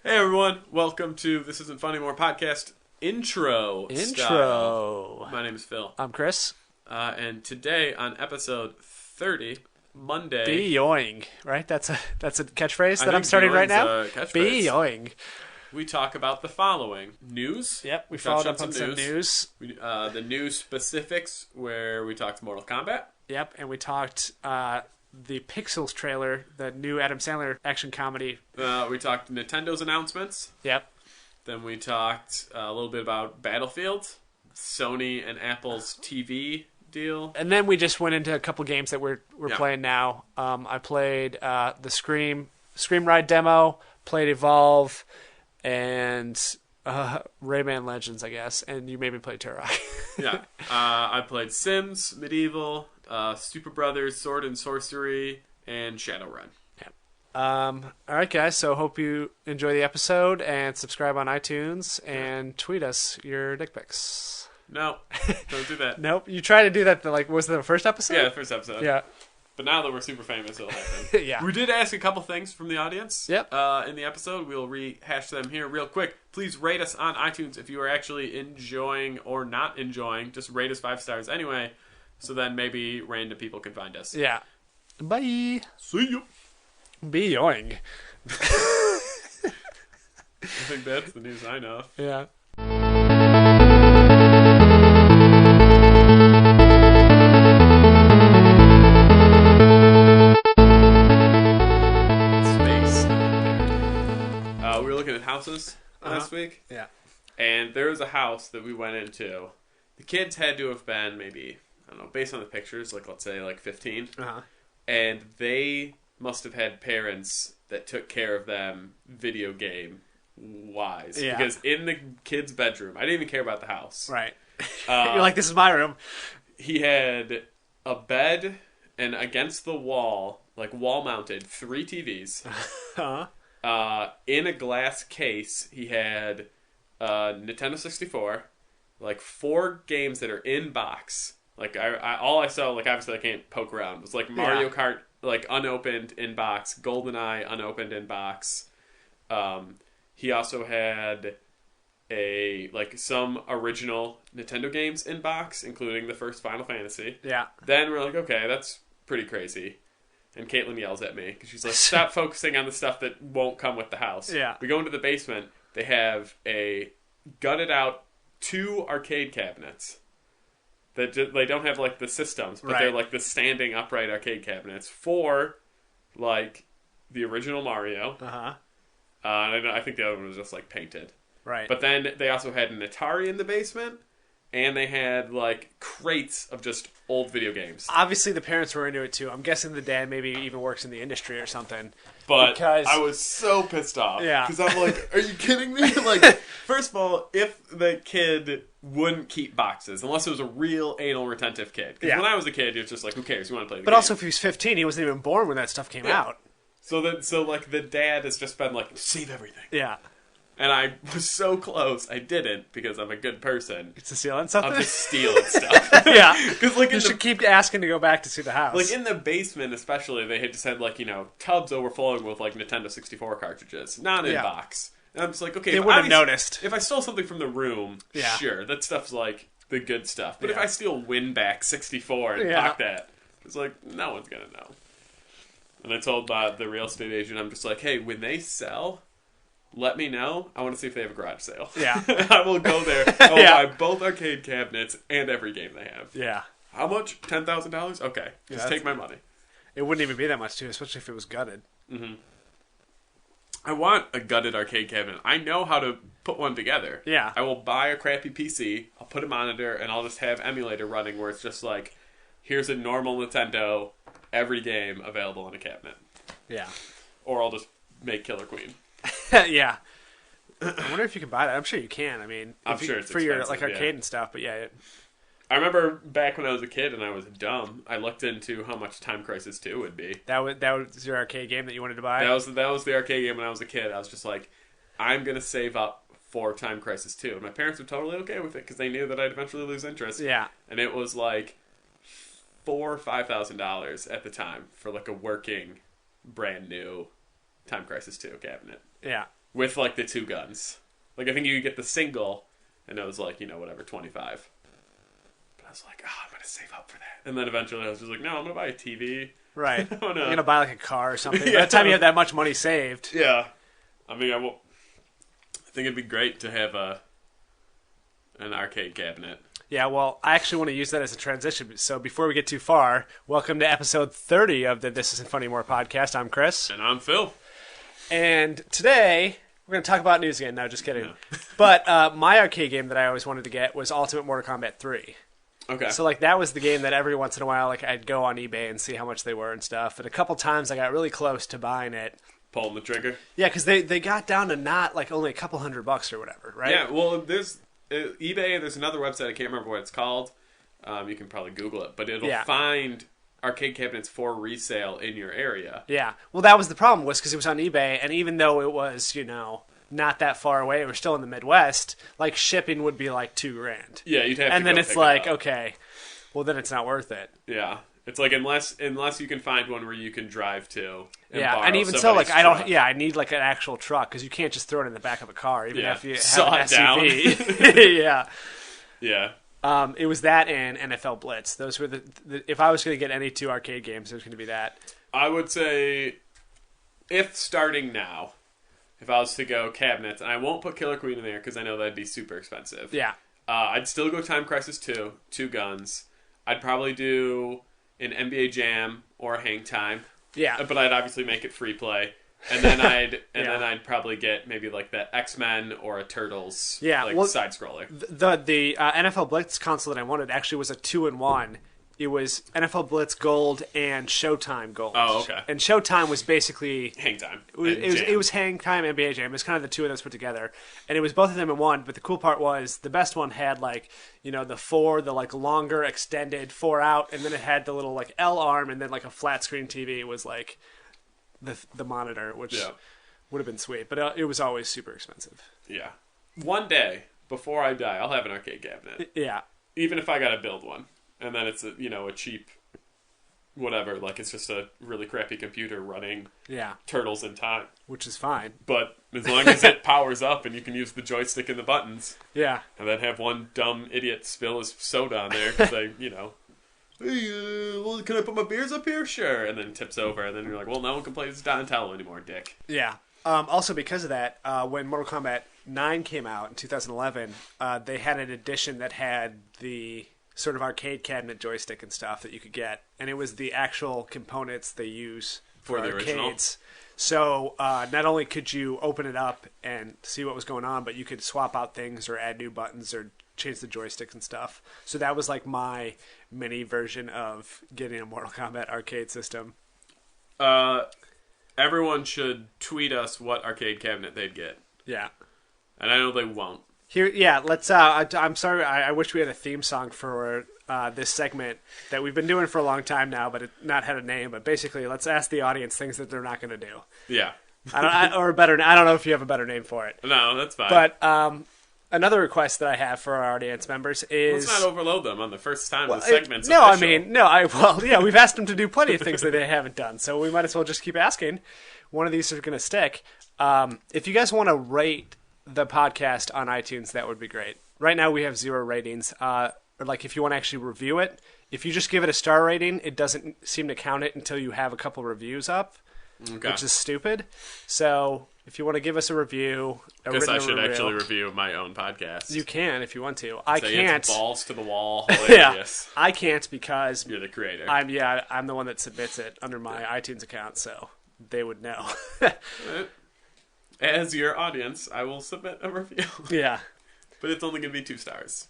Hey everyone, welcome to This Isn't Fun Anymore podcast intro style. My name is Phil. I'm Chris. And today on episode 30, Monday. Be-yoing, right? That's a catchphrase that I'm starting right now. Be-yoing. We talk about the following. News. Yep, we followed up on some news. The news specifics where we talked Mortal Kombat. Yep, and we talked the Pixels trailer, the new Adam Sandler action comedy. We talked Nintendo's announcements. Yep. Then we talked a little bit about Battlefield, Sony and Apple's TV deal. And then we just went into a couple games that we're playing now. I played the ScreamRide demo, played Evolve, and Rayman Legends, I guess. And you made me play Turok. Yeah. I played Sims, Medieval, Super Brothers, Sword and Sorcery, and Shadowrun. All right, guys. So hope you enjoy the episode and subscribe on iTunes and tweet us your dick pics. No, don't do that. Nope. You tried to do that. Was it the first episode? Yeah, the first episode. Yeah. But now that we're super famous, it'll happen. Yeah. We did ask a couple things from the audience. Yep. In the episode, we'll rehash them here real quick. Please rate us on iTunes if you are actually enjoying or not enjoying. Just rate us 5 stars anyway, so then maybe random people can find us. Yeah. Bye. See you. Be-yoing. I think that's the news I know. Yeah. Space. We were looking at houses last week. Yeah. And there was a house that we went into. The kids had to have been maybe, I don't know, based on the pictures, like let's say like 15. Uh-huh. And they must have had parents that took care of them video game wise. Yeah. Because in the kid's bedroom, I didn't even care about the house. Right. You're like, this is my room. He had a bed and against the wall, like wall mounted, 3 TVs. Uh-huh. In a glass case, he had Nintendo 64, like 4 games that are in box. Like all I saw, like obviously I can't poke around, was like Mario Kart, like unopened in box, GoldenEye unopened in box. He also had some original Nintendo games in box, including the first Final Fantasy. Yeah. Then we're like, okay, that's pretty crazy. And Caitlin yells at me because she's like, stop focusing on the stuff that won't come with the house. Yeah. We go into the basement. They have a gutted out 2 arcade cabinets. They don't have like the systems, but they're like the standing upright arcade cabinets for like the original Mario. Uh-huh. And I think the other one was just like painted. Right. But then they also had an Atari in the basement, and they had like crates of just old video games. Obviously, the parents were into it too. I'm guessing the dad maybe even works in the industry or something. But because I was so pissed off. Yeah. Because I'm like, are you kidding me? Like, first of all, if the kid wouldn't keep boxes, unless it was a real anal retentive kid. Because when I was a kid, it was just like, who cares? You want to play the game. But also, if he was 15, he wasn't even born when that stuff came out. So like the dad has just been like, save everything. Yeah. And I was so close. I didn't because I'm a good person. It's to stealing something? I'm just stealing stuff. Yeah. Because like you should keep asking to go back to see the house. Like in the basement especially, they had just had like, tubs overflowing with like Nintendo 64 cartridges. Not in box. And I'm just like, okay. They would have noticed. If I stole something from the room, sure. That stuff's like the good stuff. But if I steal Winback 64 and pock that, it's like, no one's going to know. And I told the real estate agent, I'm just like, hey, when they sell, let me know. I want to see if they have a garage sale. Yeah. I will go there. I will buy both arcade cabinets and every game they have. Yeah. How much? $10,000? Okay. Just take my money. It wouldn't even be that much, too, especially if it was gutted. Mm-hmm. I want a gutted arcade cabinet. I know how to put one together. Yeah. I will buy a crappy PC, I'll put a monitor, and I'll just have emulator running where it's just like, here's a normal Nintendo, every game available in a cabinet. Yeah. Or I'll just make Killer Queen. Yeah. I wonder if you can buy that. I'm sure you can. I mean, I'm sure it's for your expensive, like arcade and stuff. But yeah, I remember back when I was a kid and I was dumb. I looked into how much Time Crisis 2 would be. That was your arcade game that you wanted to buy. That was the arcade game when I was a kid. I was just like, I'm gonna save up for Time Crisis 2. And my parents were totally okay with it because they knew that I'd eventually lose interest. Yeah. And it was like $4,000 or $5,000 at the time for like a working, brand new Time Crisis 2 cabinet. Yeah. with like the 2 guns. Like I think you could get the single, and it was like whatever 25. But I was like, I'm gonna save up for that. And then eventually I was just like, no, I'm gonna buy a TV. Right. You're gonna buy like a car or something. By the time you have that much money saved. Yeah. I mean, I think it'd be great to have an arcade cabinet. Yeah, well, I actually want to use that as a transition. So before we get too far, welcome to episode 30 of the This Isn't Funny More podcast. I'm Chris. And I'm Phil. And today, we're going to talk about news again. No, just kidding. Yeah. But my arcade game that I always wanted to get was Ultimate Mortal Kombat 3. Okay. So, like, that was the game that every once in a while, like, I'd go on eBay and see how much they were and stuff. And a couple times I got really close to buying it. Pulling the trigger? Yeah, because they got down to not, like, only a couple $100 or whatever, right? Yeah, well, there's eBay, there's another website, I can't remember what it's called. You can probably Google it, but it'll find arcade cabinets for resale in your area. Yeah. Well, that was the problem, was because it was on eBay, and even though it was, not that far away, we're still in the Midwest, like, shipping would be like $2,000. Yeah, you'd have to and then it's like, okay, well, then it's not worth it. Yeah. It's like, unless you can find one where you can drive to. And even so, like, I need like an actual truck, because you can't just throw it in the back of a car, even if you have an SUV. Yeah. Yeah. It was that and NFL Blitz. Those were the if I was going to get any 2 arcade games, it was going to be that. I would say, if starting now, if I was to go cabinets, and I won't put Killer Queen in there because I know that'd be super expensive. Yeah. I'd still go Time Crisis 2, 2 guns. I'd probably do an NBA Jam or a Hang Time. Yeah. But I'd obviously make it free play. And then I'd probably get maybe like that X-Men or a Turtles side scroller. The NFL Blitz console that I wanted actually was a 2-in-1. It was NFL Blitz Gold and Showtime Gold. Oh, okay. And Showtime was basically Hang Time. It was Hang Time and NBA Jam. It was kind of the 2 of those put together, and it was both of them in one. But the cool part was the best one had like the like longer extended 4 out, and then it had the little like L arm, and then like a flat screen TV was like the monitor, which would have been sweet. But it was always super expensive. Yeah. One day before I die, I'll have an arcade cabinet. Yeah. Even if I got to build one. And then it's a cheap whatever, like it's just a really crappy computer running Turtles in Time. Which is fine. But as long as it powers up and you can use the joystick and the buttons. Yeah. And then have one dumb idiot spill his soda on there because they, hey, well, can I put my beers up here? Sure. And then tips over, and then you're like, well, no one can play this Donatello anymore, dick. Yeah. Also, because of that, when Mortal Kombat 9 came out in 2011, they had an edition that had the sort of arcade cabinet joystick and stuff that you could get, and it was the actual components they use for the arcades. Original. So not only could you open it up and see what was going on, but you could swap out things or add new buttons or change the joysticks and stuff. So that was like my mini version of getting a Mortal Kombat arcade system. Everyone should tweet us what arcade cabinet they'd get. Yeah. And I know they won't. Let's. I'm sorry. I wish we had a theme song for this segment that we've been doing for a long time now, but it not had a name. But basically, let's ask the audience things that they're not going to do. Yeah. I don't know if you have a better name for it. No, that's fine. But another request that I have for our audience members is let's not overload them on the first time the segment's we've asked them to do plenty of things that they haven't done, so we might as well just keep asking. One of these are going to stick. If you guys want to rate the podcast on iTunes, that would be great. Right now we have 0 ratings. Like if you want to actually review it, if you just give it a star rating, it doesn't seem to count it until you have a couple reviews up, which is stupid. So if you want to give us a review, I guess I should actually review my own podcast. You can if you want to. I can't. It's balls to the wall. Hilarious. Yeah, I can't because you're the creator. I'm the one that submits it under my iTunes account, so they would know. As your audience, I will submit a review. Yeah. But it's only going to be 2 stars.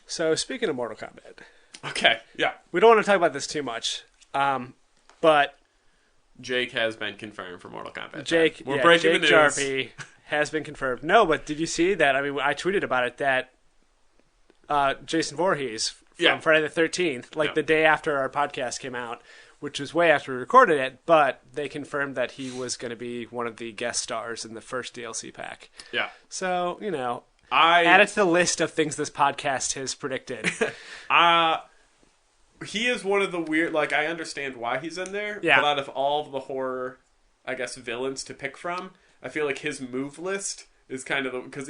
So, speaking of Mortal Kombat. Okay, yeah. We don't want to talk about this too much. But Jake has been confirmed for Mortal Kombat. Jake Jarpy has been confirmed. No, but did you see that? I mean, I tweeted about it that Jason Voorhees from Friday the 13th, the day after our podcast came out, which was way after we recorded it, but they confirmed that he was going to be one of the guest stars in the first DLC pack. Yeah. So, add it to the list of things this podcast has predicted. He is one of the weird, I understand why he's in there, but out of all of the horror, I guess, villains to pick from, I feel like his move list is kind of because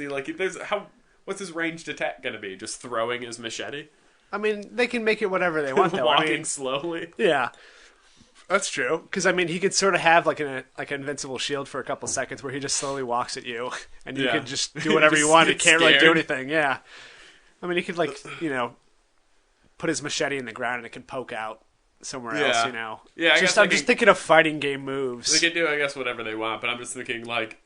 what's his ranged attack going to be? Just throwing his machete? I mean, they can make it whatever they want, though. Walking slowly. Yeah. That's true. Because, I mean, he could sort of have like an invincible shield for a couple seconds where he just slowly walks at you, and you could just do whatever you want. He can't really do anything. Yeah. I mean, he could, like, put his machete in the ground and it can poke out somewhere else, Yeah, I'm just thinking of fighting game moves. They can do, I guess, whatever they want, but I'm just thinking, like,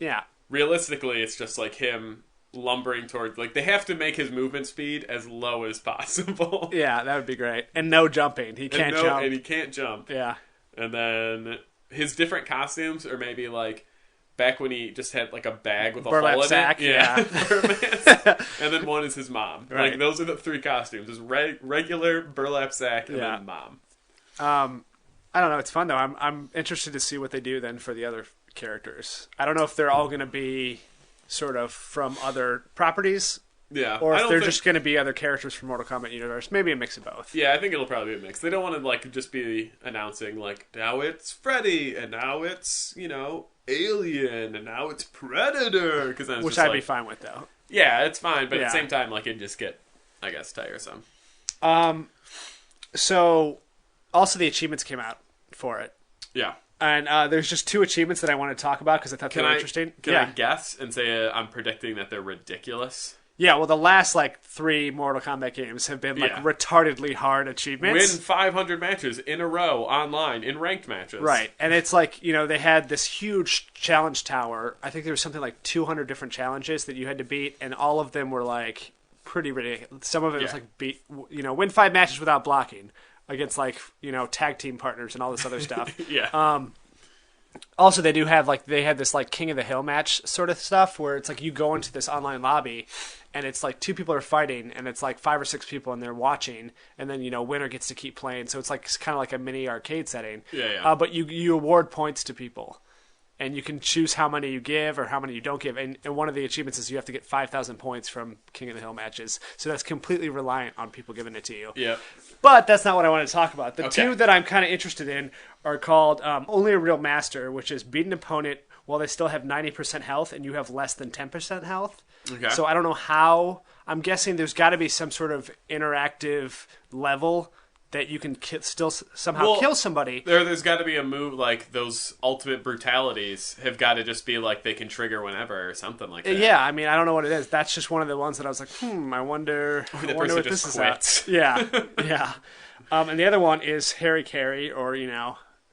realistically, it's just like him lumbering towards, like, they have to make his movement speed as low as possible. Yeah, that would be great. And no jumping. He can't jump. And he can't jump. Yeah. And then his different costumes are maybe like back when he just had like a bag with a burlap hole in sack, it. Yeah. And then one is his mom. Right. Like those are the 3 costumes. His regular burlap sack and then mom. I don't know. It's fun though. I'm interested to see what they do then for the other characters. I don't know if they're all going to be sort of from other properties. Yeah. Or if they're just going to be other characters from Mortal Kombat universe. Maybe a mix of both. Yeah, I think it'll probably be a mix. They don't want to like just be announcing like now it's Freddy and now it's, Alien and now it's Predator. Which I'd be fine with though. Yeah, it's fine, but at the same time like it'd just get, I guess, tiresome. So also the achievements came out for it. Yeah. And there's just 2 achievements that I want to talk about because I thought they were interesting. Can I guess and say I'm predicting that they're ridiculous? Yeah, well, the last 3 Mortal Kombat games have been retardedly hard achievements. Win 500 matches in a row online in ranked matches. Right, and it's like they had this huge challenge tower. I think there was something like 200 different challenges that you had to beat, and all of them were like pretty ridiculous. Some of it was like win 5 matches without blocking against tag team partners and all this other stuff. Yeah. Also, they do have they had this King of the Hill match sort of stuff where it's like you go into this online lobby and it's like 2 people are fighting and it's like 5 or 6 people and they're watching and then winner gets to keep playing, so it's kind of like a mini arcade setting. Yeah. But you award points to people and you can choose how many you give or how many you don't give, and one of the achievements is you have to get 5,000 points from King of the Hill matches, so that's completely reliant on people giving it to you. Yeah. But that's not what I want to talk about. The 2 that I'm kind of interested in are called Only a Real Master, which is beat an opponent while they still have 90% health and you have less than 10% health. Okay. So I don't know how. I'm guessing there's got to be some sort of interactive level that you can still somehow kill somebody. There's got to be a move like those ultimate brutalities have got to just be like they can trigger whenever or something like that. Yeah, I mean, I don't know what it is. That's just one of the ones that I was like, I wonder what this is at. Yeah, yeah. And the other one is Harry Carey, or,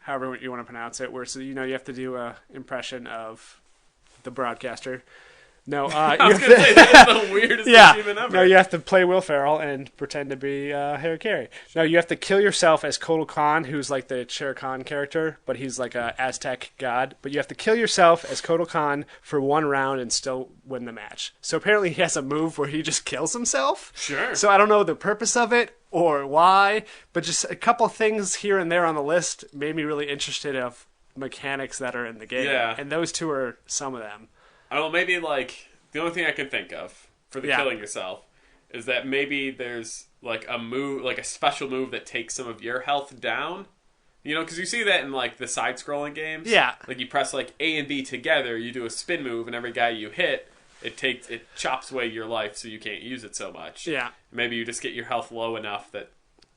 however you want to pronounce it, where you have to do a impression of the broadcaster. No, I was going to say, that's the weirdest achievement ever. No, you have to play Will Ferrell and pretend to be Harry Carey. No, you have to kill yourself as Kotal Khan, who's like the Shere Khan character, but he's like a Aztec god. But you have to kill yourself as Kotal Khan for 1 round and still win the match. So apparently he has a move where he just kills himself. Sure. So I don't know the purpose of it or why, but just a couple things here and there on the list made me really interested of mechanics that are in the game. Yeah. And those 2 are some of them. I don't know, maybe the only thing I can think of for the killing yourself is that maybe there's a move, a special move that takes some of your health down. Because you see that in the side-scrolling games. Yeah. You press A and B together, you do a spin move, and every guy you hit, it chops away your life, so you can't use it so much. Yeah. Maybe you just get your health low enough that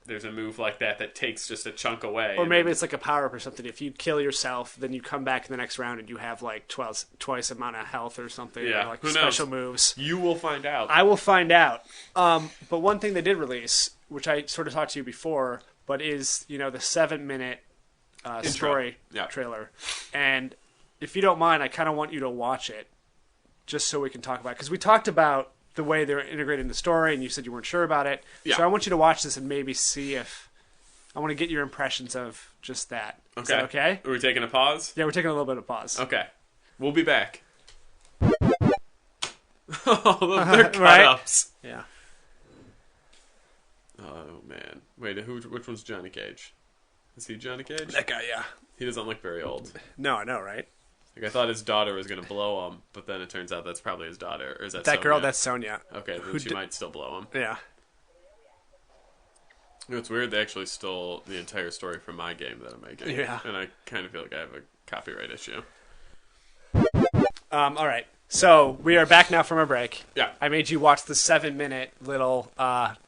there's a move like that takes just a chunk away. Or maybe it's like a power-up or something. If you kill yourself, then you come back in the next round and you have twice amount of health or something. Yeah. Or Who special knows? moves. You will find out. I will find out. But one thing they did release, which I sort of talked to you before, but is the 7-minute story trailer. And if you don't mind, I kind of want you to watch it just so we can talk about it. Because we talked about the way they're integrating the story, and you said you weren't sure about it. Yeah. So I want you to watch this and maybe see if... I want to get your impressions of just that. Okay. Is that okay? Are we taking a pause? Yeah, we're taking a little bit of pause. Okay. We'll be back. They're cut-ups. Yeah. Oh, man. Wait, which one's Johnny Cage? Is he Johnny Cage? That guy, yeah. He doesn't look very old. No, I know, right? I thought his daughter was going to blow him, but then it turns out that's probably his daughter. Or is that That Sonya? girl, that's Sonya. Okay, then she might still blow him. Yeah. It's weird they actually stole the entire story from my game that I'm making. Yeah. And I kind of feel like I have a copyright issue. All right. So we are back now from our break. Yeah. I made you watch the 7-minute little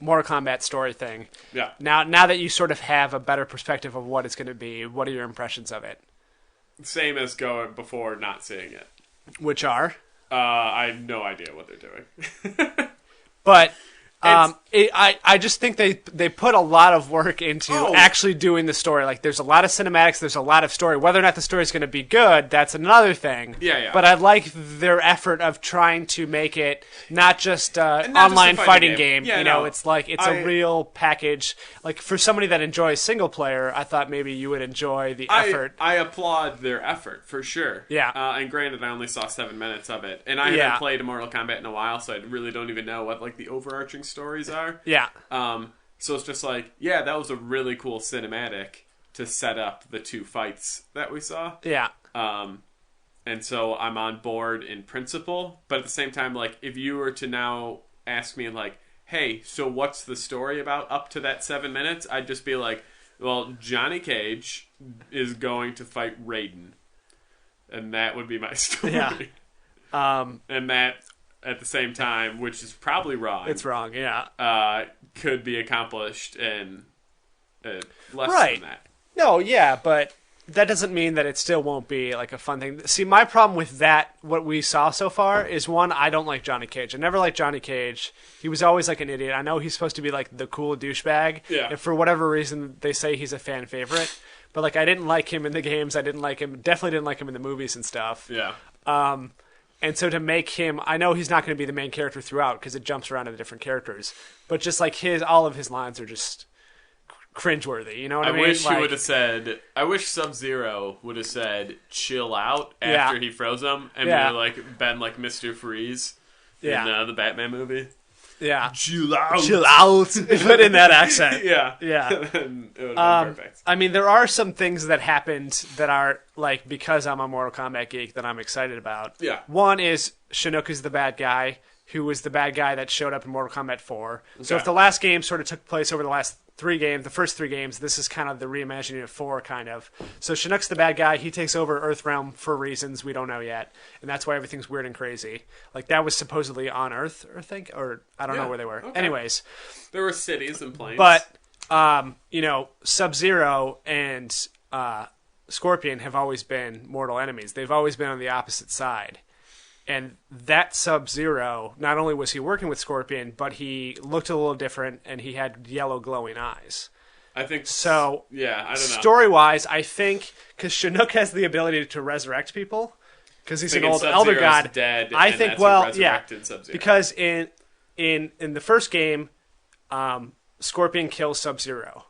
Mortal Kombat story thing. Yeah. Now that you sort of have a better perspective of what it's going to be, what are your impressions of it? Same as going before not seeing it. Which are? I have no idea what they're doing. But I just think they put a lot of work into actually doing the story. Like, there's a lot of cinematics, there's a lot of story. Whether or not the story is going to be good, that's another thing. Yeah. But I like their effort of trying to make it not just online just a fighting game. Yeah, It's like a real package. Like, for somebody that enjoys single player, I thought maybe you would enjoy the effort. I applaud their effort for sure. Yeah. And granted, I only saw 7 minutes of it, and I haven't played Mortal Kombat in a while, so I really don't even know what like the overarching stories are. Yeah. So it's just like, yeah, that was a really cool cinematic to set up the two fights that we saw. Yeah. And so I'm on board in principle, but at the same time, like, if you were to now ask me, like, hey, so what's the story about up to that 7 minutes? I'd just be like, well, Johnny Cage is going to fight Raiden. And that would be my story. Yeah. And that, at the same time, which is probably wrong. It's wrong, yeah. Could be accomplished in less than that. No, yeah, but that doesn't mean that it still won't be like a fun thing. See, my problem with that, what we saw so far, is one, I don't like Johnny Cage. I never liked Johnny Cage. He was always like an idiot. I know he's supposed to be like the cool douchebag. Yeah. And for whatever reason, they say he's a fan favorite. But like, I didn't like him in the games. I didn't like him. Definitely didn't like him in the movies and stuff. Yeah. And so to make him, I know he's not going to be the main character throughout because it jumps around to the different characters. But just like all of his lines are just cringeworthy. You know what I mean? Wish he would have said. I wish Sub-Zero would have said "chill out" after he froze him, and would have been like Mr. Freeze in the Batman movie. Yeah, chill out, but in that accent. Yeah. It would have been perfect. I mean, there are some things that happened that are like, because I'm a Mortal Kombat geek, that I'm excited about. Yeah. One is Shinnok is the bad guy, who was the bad guy that showed up in Mortal Kombat 4. Okay. So if the last game sort of took place over the first 3 games, this is kind of the reimagining of 4, kind of. So Shinnok's the bad guy. He takes over Earthrealm for reasons we don't know yet, and that's why everything's weird and crazy. Like, that was supposedly on Earth, or I don't know where they were. Okay. Anyways, there were cities and planes, but Sub-Zero and Scorpion have always been mortal enemies. They've always been on the opposite side. And that Sub-Zero, not only was he working with Scorpion, but he looked a little different, and he had yellow glowing eyes. I think so. Yeah, I don't know. Story-wise, I think because Shinnok has the ability to resurrect people, because he's an old elder god. Dead, I think Sub-Zero. Because in the first game, Scorpion kills Sub-Zero,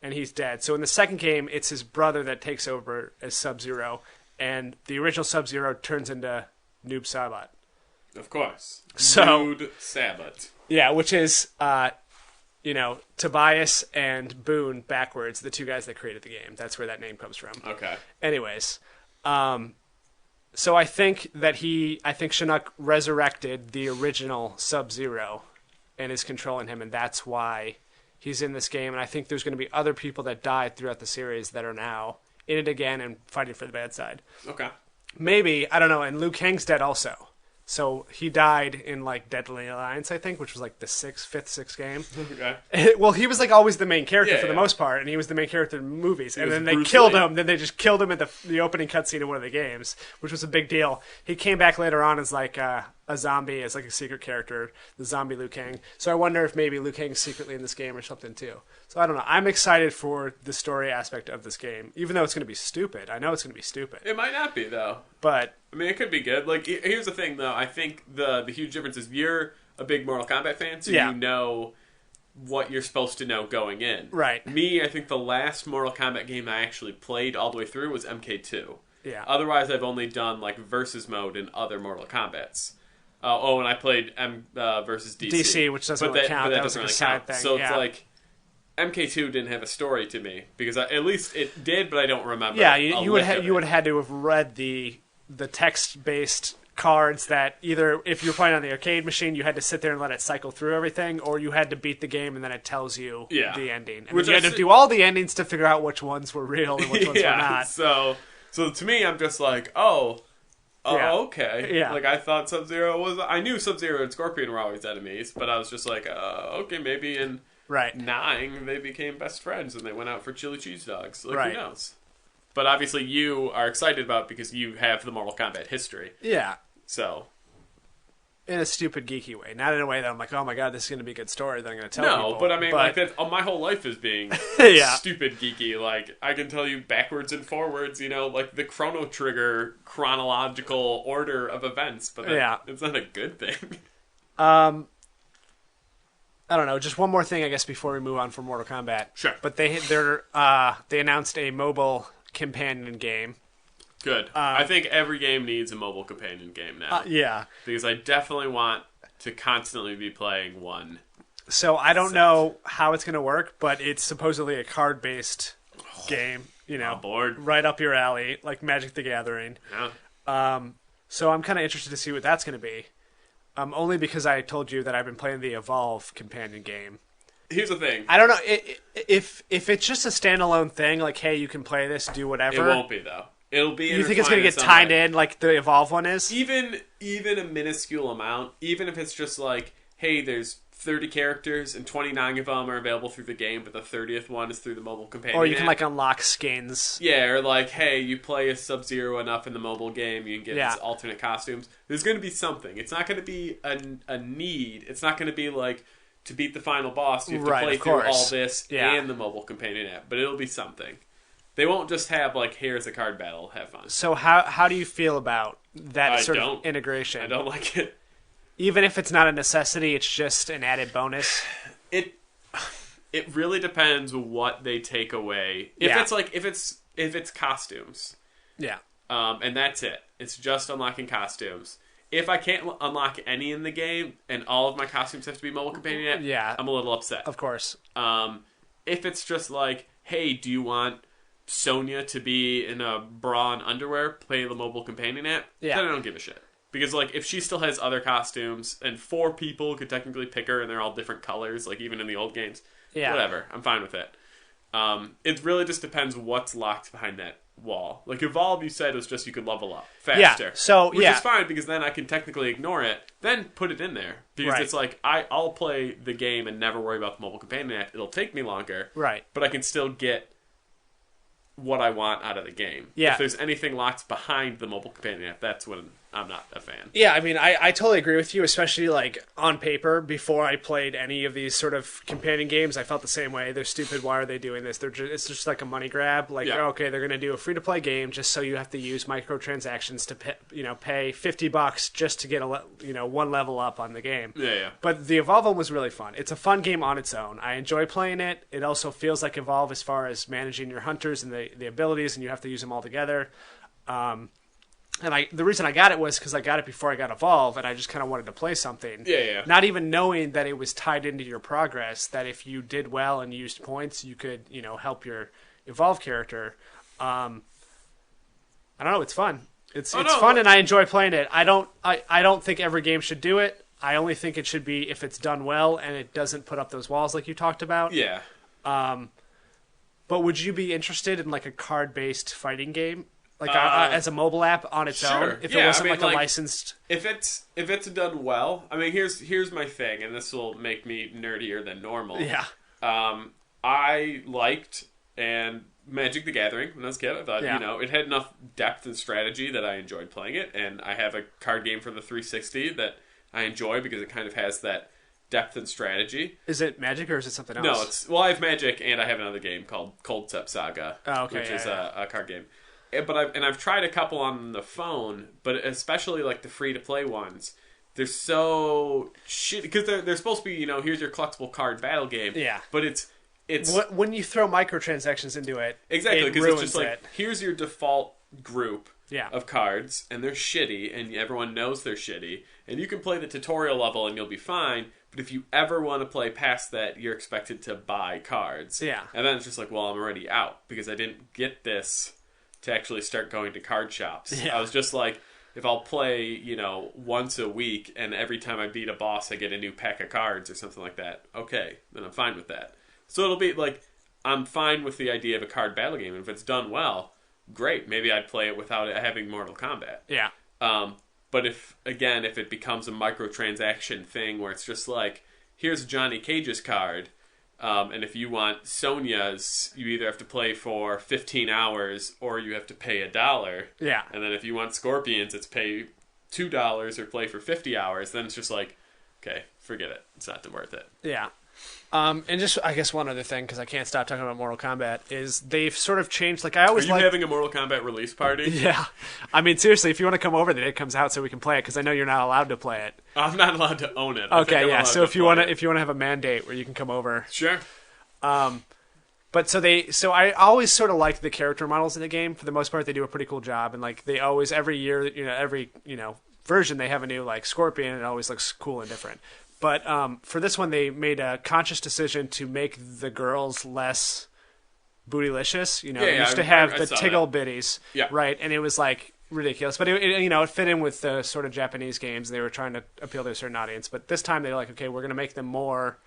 and he's dead. So in the second game, it's his brother that takes over as Sub-Zero, and the original Sub-Zero turns into Noob Saibot. Of course. So, Noob Saibot. Yeah, which is, Tobias and Boone backwards, the two guys that created the game. That's where that name comes from. Okay. Anyways, so I think Shinnok resurrected the original Sub-Zero and is controlling him, and that's why he's in this game. And I think there's going to be other people that died throughout the series that are now in it again and fighting for the bad side. Okay. Maybe, I don't know, and Liu Kang's dead also. So he died in like Deadly Alliance, I think, which was like the fifth, sixth game. Okay. Well, he was like always the main character for the most part, and he was the main character in the movies. And then they killed him. Then they just killed him at the opening cutscene of one of the games, which was a big deal. He came back later on as like a zombie, as like a secret character, the zombie Liu Kang. So I wonder if maybe Liu Kang's secretly in this game or something too. So I don't know. I'm excited for the story aspect of this game, even though it's going to be stupid. I know it's going to be stupid. It might not be though. But I mean, it could be good. Like, here's the thing, though. I think the huge difference is you're a big Mortal Kombat fan, so you know what you're supposed to know going in. Right. Me, I think the last Mortal Kombat game I actually played all the way through was MK2. Yeah. Otherwise, I've only done, like, versus mode in other Mortal Kombats. And I played versus DC. DC, which doesn't really count. That was like a side thing. So it's like, MK2 didn't have a story to me, because at least it did, but I don't remember. Yeah, you would have had to have read the text-based cards that either, if you're playing on the arcade machine, you had to sit there and let it cycle through everything, or you had to beat the game and then it tells you the ending. And you had to do all the endings to figure out which ones were real and which ones were not. So to me, I'm just like, oh, oh, Yeah. okay. Yeah. Like, I thought Sub-Zero was... I knew Sub-Zero and Scorpion were always enemies, but I was just like, okay, maybe in Right. 9 they became best friends and they went out for chili cheese dogs. Like, Right. who knows? But obviously you are excited about it because you have the Mortal Kombat history. Yeah. So... In a stupid, geeky way. Not in a way that I'm like, oh my god, this is going to be a good story that I'm going to tell people. No, but I mean, like, that, my whole life is being Yeah. stupid geeky. Like, I can tell you backwards and forwards, you know, like the Chrono Trigger chronological order of events, but it's not a good thing. I don't know. Just one more thing, I guess, before we move on from Mortal Kombat. Sure. But they announced a mobile companion game. Good. I think every game needs a mobile companion game now. Yeah. Because I definitely want to constantly be playing one. So I don't know how it's going to work, but it's supposedly a card-based game. You know, bored. Right up your alley, like Magic the Gathering. Yeah. So I'm kind of interested to see what that's going to be. Only because I told you that I've been playing the Evolve companion game. Here's the thing. I don't know if it's just a standalone thing. Like, hey, you can play this, do whatever. It won't be though. It'll be. You think it's going to get tied in like the Evolve one is? Even a minuscule amount. Even if it's just like, hey, there's 30 characters and 29 of them are available through the game, but the 30th one is through the mobile companion. Or you can like unlock skins. Yeah, or like, hey, you play a Sub-Zero enough in the mobile game, you can get these alternate costumes. There's going to be something. It's not going to be a need. It's not going to be like, to beat the final boss, you have to play through all this and the mobile companion app. But it'll be something. They won't just have like, here's a card battle, have fun. So how do you feel about that sort of integration? I don't like it. Even if it's not a necessity, it's just an added bonus. It really depends what they take away. If it's costumes, and that's it. It's just unlocking costumes. If I can't unlock any in the game and all of my costumes have to be mobile companion app, I'm a little upset. Of course. If it's just like, hey, do you want Sonya to be in a bra and underwear, play the mobile companion app, then I don't give a shit. Because, like, if she still has other costumes, and 4 people could technically pick her, and they're all different colors, like, even in the old games, whatever, I'm fine with it. It really just depends what's locked behind that wall. Like, Evolve, you said, was just you could level up faster. Which is fine, because then I can technically ignore it, then put it in there. Because it's like, I'll play the game and never worry about the mobile companion app. It'll take me longer, but I can still get what I want out of the game. If there's anything locked behind the mobile companion app, that's when I'm not a fan. Yeah, I mean, I totally agree with you, especially like on paper. Before I played any of these sort of companion games, I felt the same way. They're stupid. Why are they doing this? It's just like a money grab. Like, okay, they're going to do a free-to-play game just so you have to use microtransactions to pay $50 just to get one level up on the game. Yeah. But the Evolve one was really fun. It's a fun game on its own. I enjoy playing it. It also feels like Evolve as far as managing your hunters and the abilities, and you have to use them all together. And the reason I got it was because I got it before I got Evolve, and I just kind of wanted to play something. Yeah. Not even knowing that it was tied into your progress, that if you did well and used points, you could, help your Evolve character. I don't know. It's fun. It's fun, and I enjoy playing it. I don't think every game should do it. I only think it should be if it's done well and it doesn't put up those walls like you talked about. Yeah. But would you be interested in like a card-based fighting game? Like as a mobile app on its own, if it wasn't a licensed. If it's done well, I mean, here's my thing, and this will make me nerdier than normal. Yeah. I liked Magic the Gathering when I was a kid. I thought it had enough depth and strategy that I enjoyed playing it, and I have a card game for the 360 that I enjoy because it kind of has that depth and strategy. Is it Magic or is it something else? No, I have Magic and I have another game called Cold Step Saga, which is a card game. But I've tried a couple on the phone, but especially like the free to play ones, they're so shit because they're supposed to be here's your collectible card battle game. Yeah, but it's when you throw microtransactions into it, exactly because it's just like here's your default group of cards and they're shitty and everyone knows they're shitty and you can play the tutorial level and you'll be fine. But if you ever want to play past that, you're expected to buy cards. Yeah, and then it's just like, well, I'm already out because I didn't get this to actually start going to card shops. I was just like, if I'll play, once a week and every time I beat a boss I get a new pack of cards or something like that, okay, then I'm fine with that. So it'll be like, I'm fine with the idea of a card battle game, and if it's done well, great. Maybe I'd play it without it having Mortal Kombat. Yeah. But if it becomes a microtransaction thing where it's just like, here's Johnny Cage's card, and if you want Sonya's, you either have to play for 15 hours or you have to pay $1. Yeah. And then if you want Scorpion's, it's pay $2 or play for 50 hours. Then it's just like, okay, forget it. It's not worth it. Yeah. And just, I guess one other thing, because I can't stop talking about Mortal Kombat, is they've sort of changed, like, I always Are you having a Mortal Kombat release party? Yeah. I mean, seriously, if you want to come over the day it comes out so we can play it, because I know you're not allowed to play it. I'm not allowed to own it. Okay, yeah, so if you want to have a mandate where you can come over. Sure. But so I always sort of like the character models in the game. For the most part, they do a pretty cool job, and like they always, every year, every version, they have a new like Scorpion, and it always looks cool and different. But for this one, they made a conscious decision to make the girls less bootylicious. They used to have the Tiggle Bitties, right? And it was like ridiculous, but it fit in with the sort of Japanese games. They were trying to appeal to a certain audience, but this time they're like, okay, we're going to make them more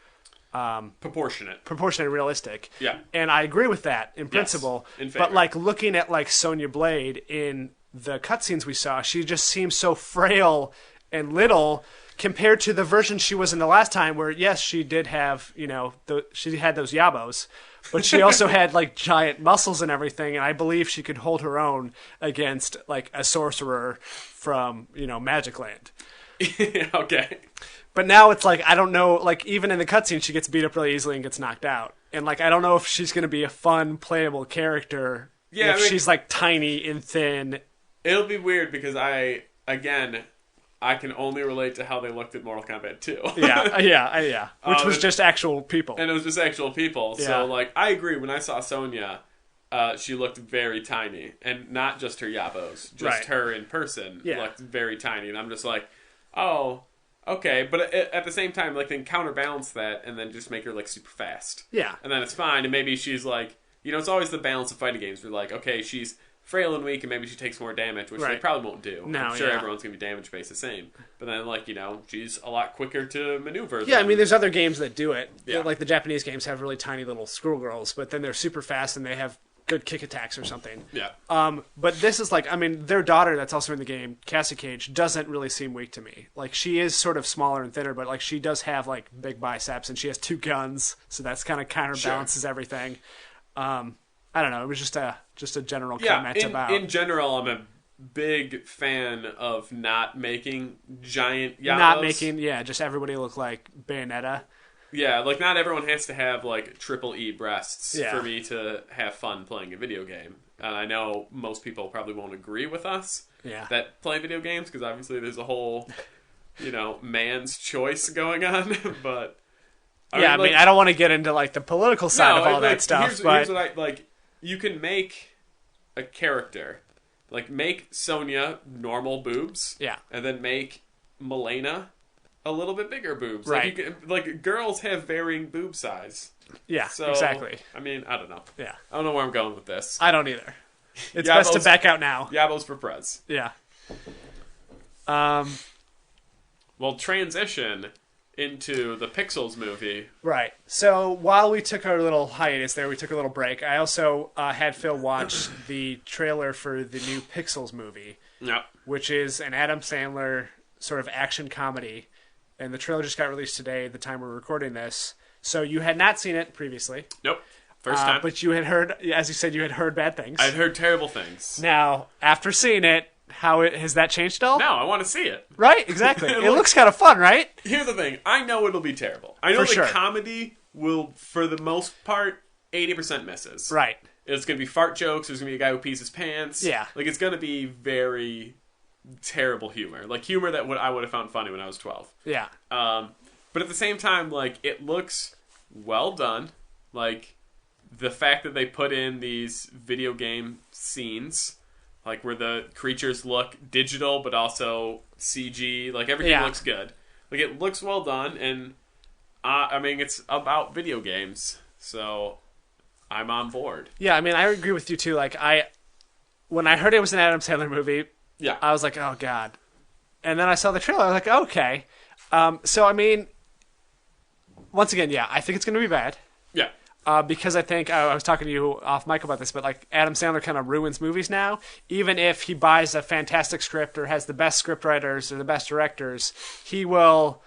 proportionate and realistic. Yeah, and I agree with that in principle. In favor. But like looking at like Sonya Blade in the cutscenes we saw, she just seems so frail and little compared to the version she was in the last time, where yes, she did have she had those yabos, but she also had like giant muscles and everything, and I believe she could hold her own against like a sorcerer from Magic Land. Okay. But now it's like, I don't know, like even in the cutscene she gets beat up really easily and gets knocked out, and like I don't know if she's going to be a fun playable character. Yeah, if she's like tiny and thin. It'll be weird because I can only relate to how they looked at Mortal Kombat 2. Yeah. Which was just actual people. And it was just actual people. Yeah. So, like, I agree. When I saw Sonya, she looked very tiny. And not just her yabos. Just her in person looked very tiny. And I'm just like, oh, okay. But at the same time, like, then counterbalance that and then just make her, like, super fast. Yeah. And then it's fine. And maybe she's, like, it's always the balance of fighting games. We're like, okay, she's frail and weak, and maybe she takes more damage, which they probably won't do. No, I'm sure everyone's going to be damage based the same. But then, like, she's a lot quicker to maneuver. Yeah, I mean, there's other games that do it. Yeah. Like, the Japanese games have really tiny little schoolgirls, but then they're super fast and they have good kick attacks or something. Yeah. But this is like, I mean, their daughter that's also in the game, Cassie Cage, doesn't really seem weak to me. Like, she is sort of smaller and thinner, but, like, she does have, like, big biceps, and she has 2 guns, so that's kind of counterbalances everything. I don't know. It was just a general comment about. In general, I'm a big fan of not making giant yabos. Not making, just everybody look like Bayonetta. Yeah, like not everyone has to have like triple E breasts for me to have fun playing a video game. And I know most people probably won't agree with us that play video games, because obviously there's a whole, man's choice going on. But I mean, I don't want to get into like the political side of all that stuff. Here's what I like. You can make a character, like make Sonya normal boobs, and then make Milena a little bit bigger boobs. Right. Like girls have varying boob size. Yeah, so, exactly. I mean, I don't know. Yeah. I don't know where I'm going with this. I don't either. It's best to back out now. Yabos for Prez. Yeah. Well, transition into the Pixels movie. Right. So while we took our little hiatus there, we took a little break, I also had Phil watch the trailer for the new Pixels movie. Yep. Which is an Adam Sandler sort of action comedy. And the trailer just got released today, the time we're recording this. So you had not seen it previously. Nope. First time. But you had heard, as you said, you had heard bad things. I'd heard terrible things. Now, after seeing it, has that changed at all? No, I want to see it. Right? Exactly. It looks kind of fun, right? Here's the thing. I know it'll be terrible. I know the comedy will, for the most part, 80% misses. Right. It's going to be fart jokes. There's going to be a guy who pees his pants. Yeah. Like, it's going to be very terrible humor. Like, humor that I would have found funny when I was 12. Yeah. But at the same time, like, it looks well done. Like, the fact that they put in these video game scenes, like, where the creatures look digital, but also CG. Like, everything looks good. Like, it looks well done, and, I mean, it's about video games, so I'm on board. Yeah, I mean, I agree with you, too. Like, when I heard it was an Adam Sandler movie, I was like, oh, God. And then I saw the trailer, I was like, okay. So, I mean, once again, I think it's going to be bad. Yeah. because I think I was talking to you off mic about this, but like Adam Sandler kind of ruins movies now. Even if he buys a fantastic script or has the best scriptwriters or the best directors, he will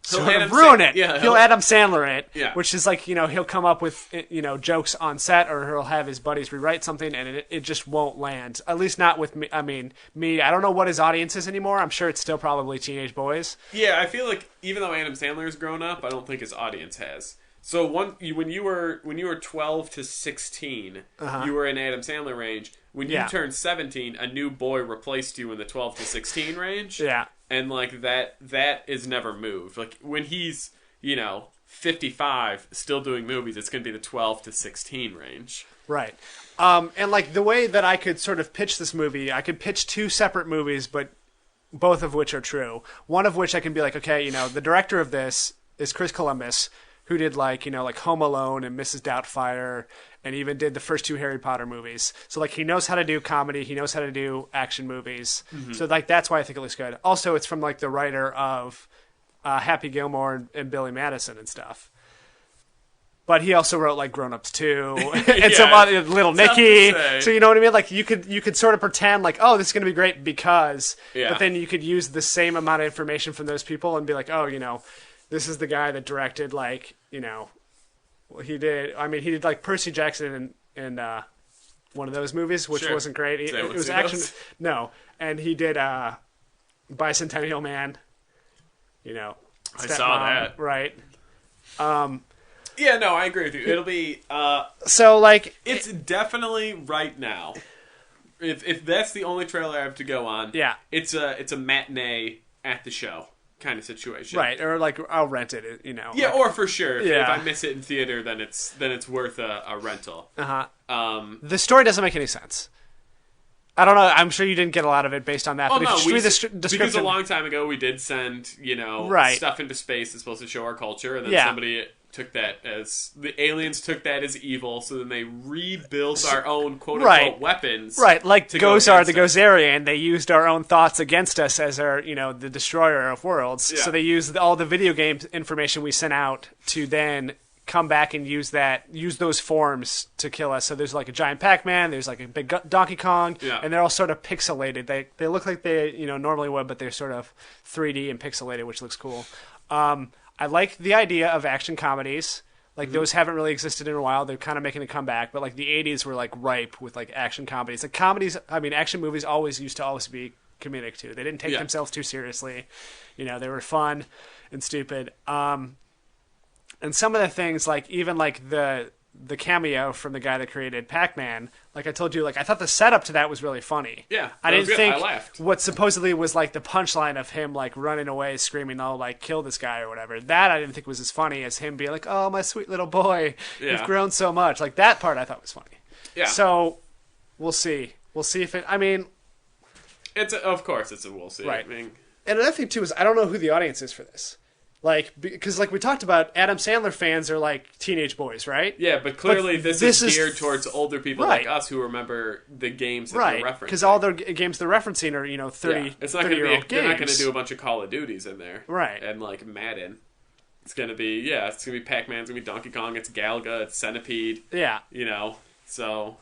sort of ruin it. Yeah, he'll Adam Sandler it, yeah. which is like, he'll come up with, jokes on set, or he'll have his buddies rewrite something, and it just won't land. At least not with me. I mean, I don't know what his audience is anymore. I'm sure it's still probably teenage boys. Yeah, I feel like even though Adam Sandler's grown up, I don't think his audience has. So when you were 12 to 16, you were in Adam Sandler range. When you turned 17, a new boy replaced you in the 12 to 16 range. Yeah. And like that is never moved. Like when he's, 55 still doing movies, it's going to be the 12 to 16 range. Right. And like the way that I could sort of pitch this movie, I could pitch two separate movies, but both of which are true. One of which I can be like, okay, the director of this is Chris Columbus, who did like Home Alone and Mrs. Doubtfire, and even did the first two Harry Potter movies. So like he knows how to do comedy, he knows how to do action movies. Mm-hmm. So like that's why I think it looks good. Also, it's from like the writer of Happy Gilmore and Billy Madison and stuff. But he also wrote like Grown Ups 2 and some other Little Nicky. So you know what I mean? Like you could sort of pretend like, oh, this is going to be great because, but then you could use the same amount of information from those people and be like, oh, this is the guy that directed like, he did like Percy Jackson in one of those movies, which wasn't great. It was action. No. And he did Bicentennial Man, I saw that. Right. Yeah, no, I agree with you. It'll be so like it's definitely right now. If that's the only trailer I have to go on, it's a matinee at the show kind of situation, right? Or like I'll rent it, Yeah, like, or for sure, if I miss it in theater, then it's worth a rental. The story doesn't make any sense. I don't know. I'm sure you didn't get a lot of it based on that. But if you read the description, because a long time ago we did send stuff into space that's supposed to show our culture, and then somebody took that as the aliens took that as evil, so then they rebuilt our own quote unquote weapons. Right, like Gozar the Gozerian, they used our own thoughts against us as our the destroyer of worlds. Yeah. So they used all the video game information we sent out to then come back and use those forms to kill us. So there's like a giant Pac-Man, there's like a big Donkey Kong, and they're all sort of pixelated. They look like they normally would, but they're sort of 3D and pixelated, which looks cool. I like the idea of action comedies. Like those haven't really existed in a while. They're kind of making a comeback, but like the 80s were like ripe with like action comedies. Like action movies used to always be comedic too. They didn't take themselves too seriously. They were fun and stupid. And some of the things, like even like the cameo from the guy that created Pac-Man, like I told you, like I thought the setup to that was really funny. Yeah, I didn't think I laughed. What supposedly was like the punchline of him like running away, screaming, "Oh, like kill this guy" or whatever. That I didn't think was as funny as him being like, "Oh, my sweet little boy, you've grown so much." Like that part I thought was funny. Yeah. So we'll see. We'll see if it. I mean, of course it's a we'll see. Right. I mean, and another thing too is I don't know who the audience is for this. Like, because like we talked about, Adam Sandler fans are like teenage boys, right? Yeah, but clearly this is geared towards older people like us who remember the games that they're referencing. Because all the games they're referencing are 30, it's not 30-year-old games. They're not going to do a bunch of Call of Duties in there. Right. And like Madden. It's going to be, it's going to be Pac-Man, it's going to be Donkey Kong, it's Galaga, it's Centipede. Yeah. So...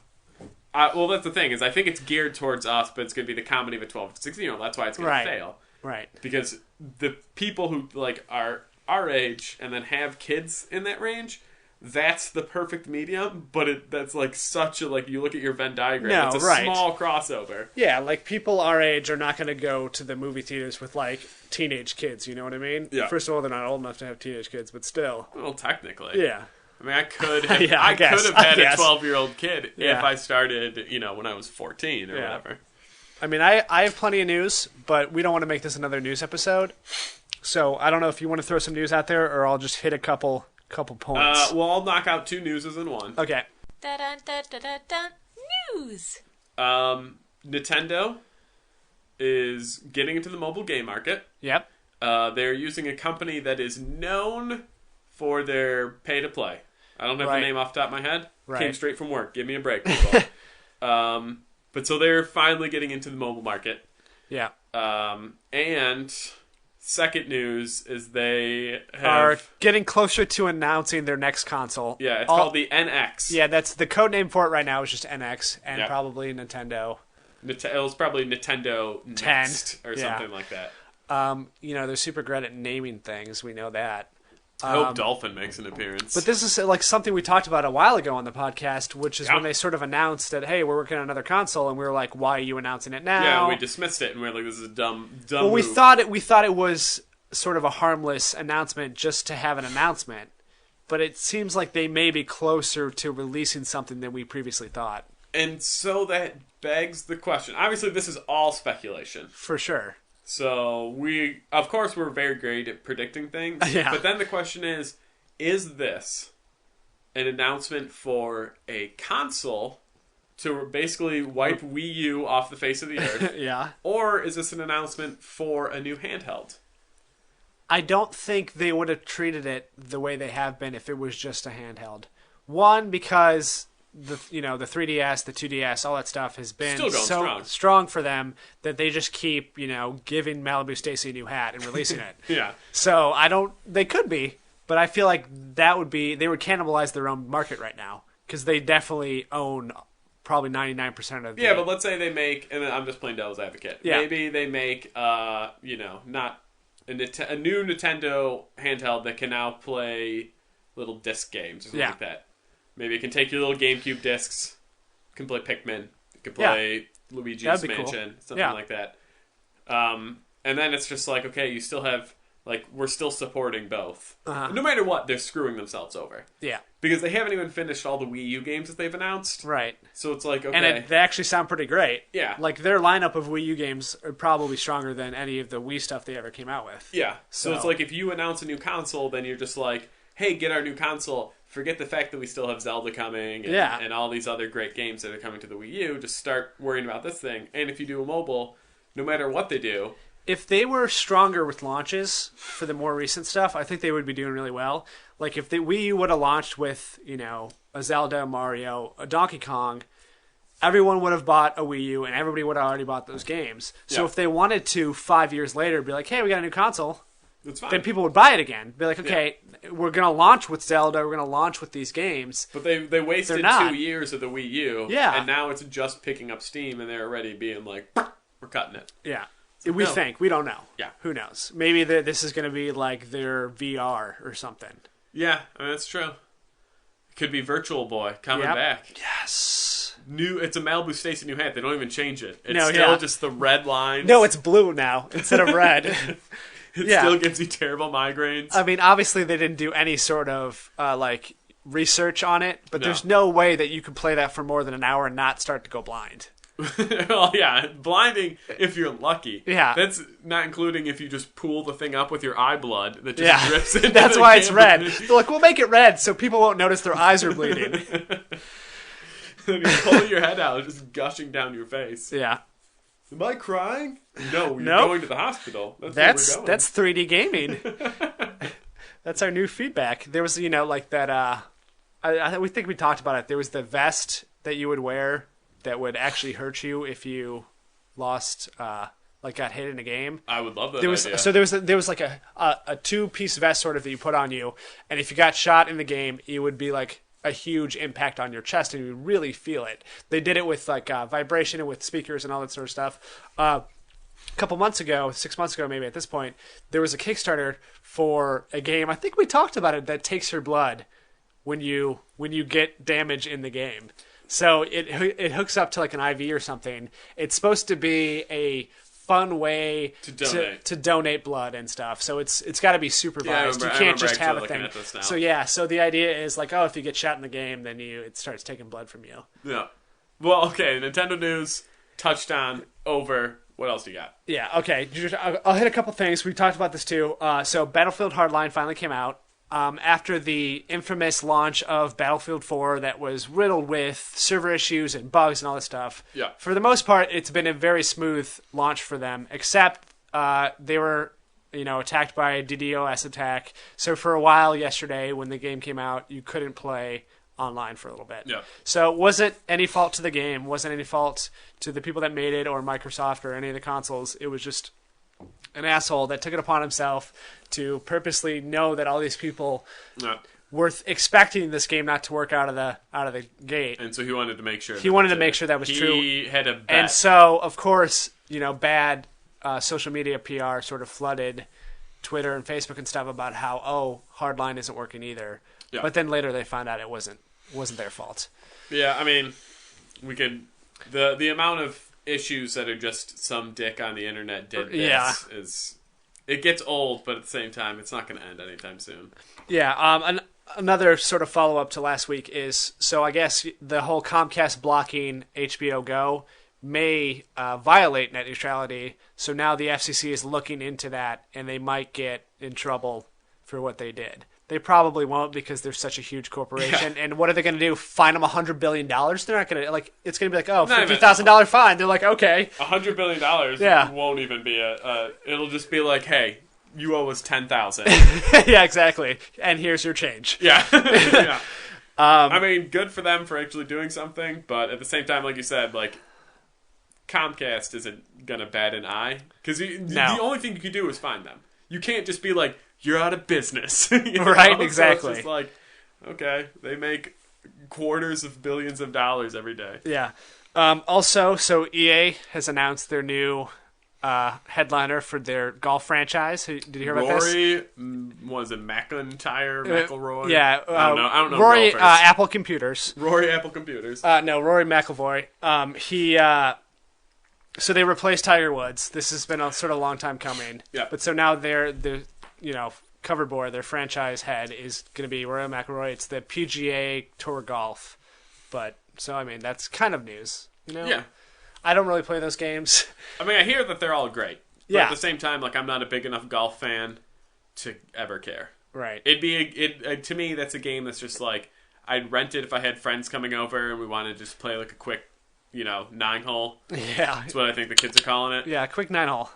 well, that's the thing, is I think it's geared towards us, but it's going to be the comedy of a 12 to 16-year-old. That's why it's going to fail. Right. Because the people who like are our age and then have kids in that range, that's the perfect medium, but that's like such a, like, you look at your Venn diagram, it's a small crossover. Yeah, like people our age are not going to go to the movie theaters with like teenage kids, you know what I mean? Yeah. First of all, they're not old enough to have teenage kids, but still. Well, technically. Yeah. I mean, I could have had a 12-year-old kid if I started, when I was 14 or whatever. I mean, I have plenty of news, but we don't want to make this another news episode. So I don't know if you want to throw some news out there, or I'll just hit a couple points. Well, I'll knock out two newses in one. Okay. News. Nintendo is getting into the mobile game market. Yep. They're using a company that is known for their pay-to-play. I don't have the name off the top of my head. Right. Came straight from work. Give me a break, people. But so they're finally getting into the mobile market. Yeah. And second news is they are getting closer to announcing their next console. Yeah, it's called the NX. Yeah, that's the code name for it right now is just NX, and probably Nintendo. It was probably Nintendo 10 Next or something like that. They're super great at naming things. We know that. I hope Dolphin makes an appearance. But this is like something we talked about a while ago on the podcast, which is when they sort of announced that, hey, we're working on another console, and we were like, why are you announcing it now? Yeah, we dismissed it, and we were like, this is a dumb well, move. we thought it was sort of a harmless announcement just to have an announcement. But it seems like they may be closer to releasing something than we previously thought. And so that begs the question. Obviously, this is all speculation. For sure. So of course, we're very great at predicting things. Yeah. But then the question is this an announcement for a console to basically wipe Wii U off the face of the earth? Yeah. Or is this an announcement for a new handheld? I don't think they would have treated it the way they have been if it was just a handheld. One, because the 3DS, the 2DS, all that stuff has been so strong for them that they just keep, giving Malibu Stacy a new hat and releasing it. Yeah. So they could be, but I feel like they would cannibalize their own market right now because they definitely own probably 99% of the... Yeah, but let's say they make, and I'm just playing devil's advocate. Yeah. Maybe they make, not a new Nintendo handheld that can now play little disc games or something like that. Maybe it can take your little GameCube discs, can play Pikmin, it can play Luigi's Mansion, something like that. And then it's just like, okay, you still have, we're still supporting both. Uh-huh. No matter what, they're screwing themselves over. Yeah. Because they haven't even finished all the Wii U games that they've announced. Right. So it's like, okay. And they actually sound pretty great. Yeah. Like, their lineup of Wii U games are probably stronger than any of the Wii stuff they ever came out with. Yeah. So it's like, if you announce a new console, then you're just like, hey, get our new console. Forget the fact that we still have Zelda coming and all these other great games that are coming to the Wii U. Just start worrying about this thing. And if you do a mobile, no matter what they do... If they were stronger with launches for the more recent stuff, I think they would be doing really well. Like, if the Wii U would have launched with, a Zelda, Mario, a Donkey Kong, everyone would have bought a Wii U and everybody would have already bought those games. So if they wanted to, 5 years later, be like, hey, we got a new console... That's fine. Then people would buy it again. Be like, okay, we're going to launch with Zelda. We're going to launch with these games. But they wasted 2 years of the Wii U. Yeah. And now it's just picking up steam, and they're already being like, we're cutting it. Yeah. We think. We don't know. Yeah. Who knows? Maybe this is going to be like their VR or something. Yeah, that's true. It could be Virtual Boy coming back. Yes. It's a Malibu Stacy new hat. They don't even change it. It's still just the red lines. No, it's blue now instead of red. It still gives you terrible migraines. I mean, obviously they didn't do any sort of research on it, but there's no way that you could play that for more than an hour and not start to go blind. Well, yeah, blinding if you're lucky. Yeah. That's not including if you just pool the thing up with your eye blood that just drips into That's the why it's camera. red. They're like, we'll make it red so people won't notice their eyes are bleeding. Then you pull your head out, it's just gushing down your face. Yeah. Am I crying? No, you're going to the hospital. That's 3D gaming. That's our new feedback. There was, that. We think we talked about it. There was the vest that you would wear that would actually hurt you if you lost, got hit in a game. I would love that idea. So there was like a 2-piece vest sort of that you put on you, and if you got shot in the game, it would be like a huge impact on your chest and you really feel it. They did it with vibration and with speakers and all that sort of stuff. A couple months ago, 6 months ago maybe at this point, there was a Kickstarter for a game, I think we talked about it, that takes your blood when you get damage in the game. So it hooks up to like an IV or something. It's supposed to be a fun way to donate blood and stuff. So it's got to be supervised. You can't just have a thing. So the idea is if you get shot in the game, then it starts taking blood from you. Yeah. Well, okay. Nintendo news, touchdown, over. What else do you got? Yeah. Okay. I'll hit a couple things. We talked about this too. So Battlefield Hardline finally came out. After the infamous launch of Battlefield 4 that was riddled with server issues and bugs and all this stuff. Yeah. For the most part, it's been a very smooth launch for them, except they were attacked by a DDoS attack. So for a while yesterday when the game came out, you couldn't play online for a little bit. Yeah. So it wasn't any fault to the game, wasn't any fault to the people that made it or Microsoft or any of the consoles. It was just an asshole that took it upon himself to purposely know that all these people were expecting this game not to work out of the gate, and so he wanted to make sure. He wanted to make sure that was true. He had a bet. And so, of course, bad social media PR sort of flooded Twitter and Facebook and stuff about how Hardline isn't working either. Yeah. But then later they found out it wasn't their fault. Yeah, I mean, we could the amount of issues that are just some dick on the internet did this is it gets old, but at the same time it's not going to end anytime soon. Yeah, another sort of follow up to last week is, so I guess the whole Comcast blocking HBO Go may violate net neutrality. So now the FCC is looking into that, and they might get in trouble for what they did. They probably won't because they're such a huge corporation. Yeah. And what are they going to do? Fine them $100 billion? They're not going to, it's going to be like, $50,000 fine. They're like, okay. $100 billion won't even be it'll just be like, hey, you owe us $10,000. Yeah, exactly. And here's your change. Yeah. Yeah. I mean, good for them for actually doing something, but at the same time, like you said, Comcast isn't going to bat an eye. Because the only thing you can do is fine them. You can't just be like, you're out of business. Right, exactly. So it's just like, okay, they make quarters of billions of dollars every day. Yeah. Also, so EA has announced their new headliner for their golf franchise. Did you hear about this? Rory, was it McIlroy? Yeah. I don't know. Rory, Apple Computers. Rory, Apple Computers. No, Rory McIlroy. So they replaced Tiger Woods. This has been a sort of long time coming. Yeah. But so now their cover board, their franchise head is going to be Rory McIlroy. It's the PGA Tour Golf. But so I mean that's kind of news, Yeah. I don't really play those games. I mean, I hear that they're all great. But yeah. At the same time, I'm not a big enough golf fan to ever care. Right. It'd be to me that's a game that's just like I'd rent it if I had friends coming over and we wanted to just play a quick 9-hole. Yeah. That's what I think the kids are calling it. Yeah, quick 9-hole.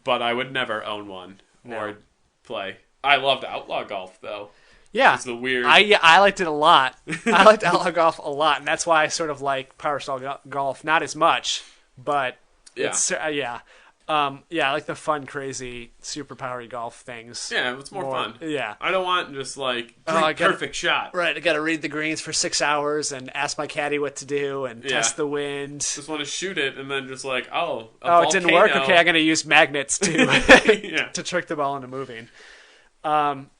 But I would never own one or play. I loved Outlaw Golf, though. Yeah. It's the weird... I liked it a lot. I liked Outlaw Golf a lot, and that's why I sort of like Power Style Golf. Not as much, but it's... I like the fun, crazy, super powery golf things. Yeah, it's more fun. Yeah. I don't want just perfect shot. Right, I got to read the greens for 6 hours and ask my caddy what to do and test the wind. Just want to shoot it and then just it didn't work? Okay, I'm going to use magnets to trick the ball into moving. And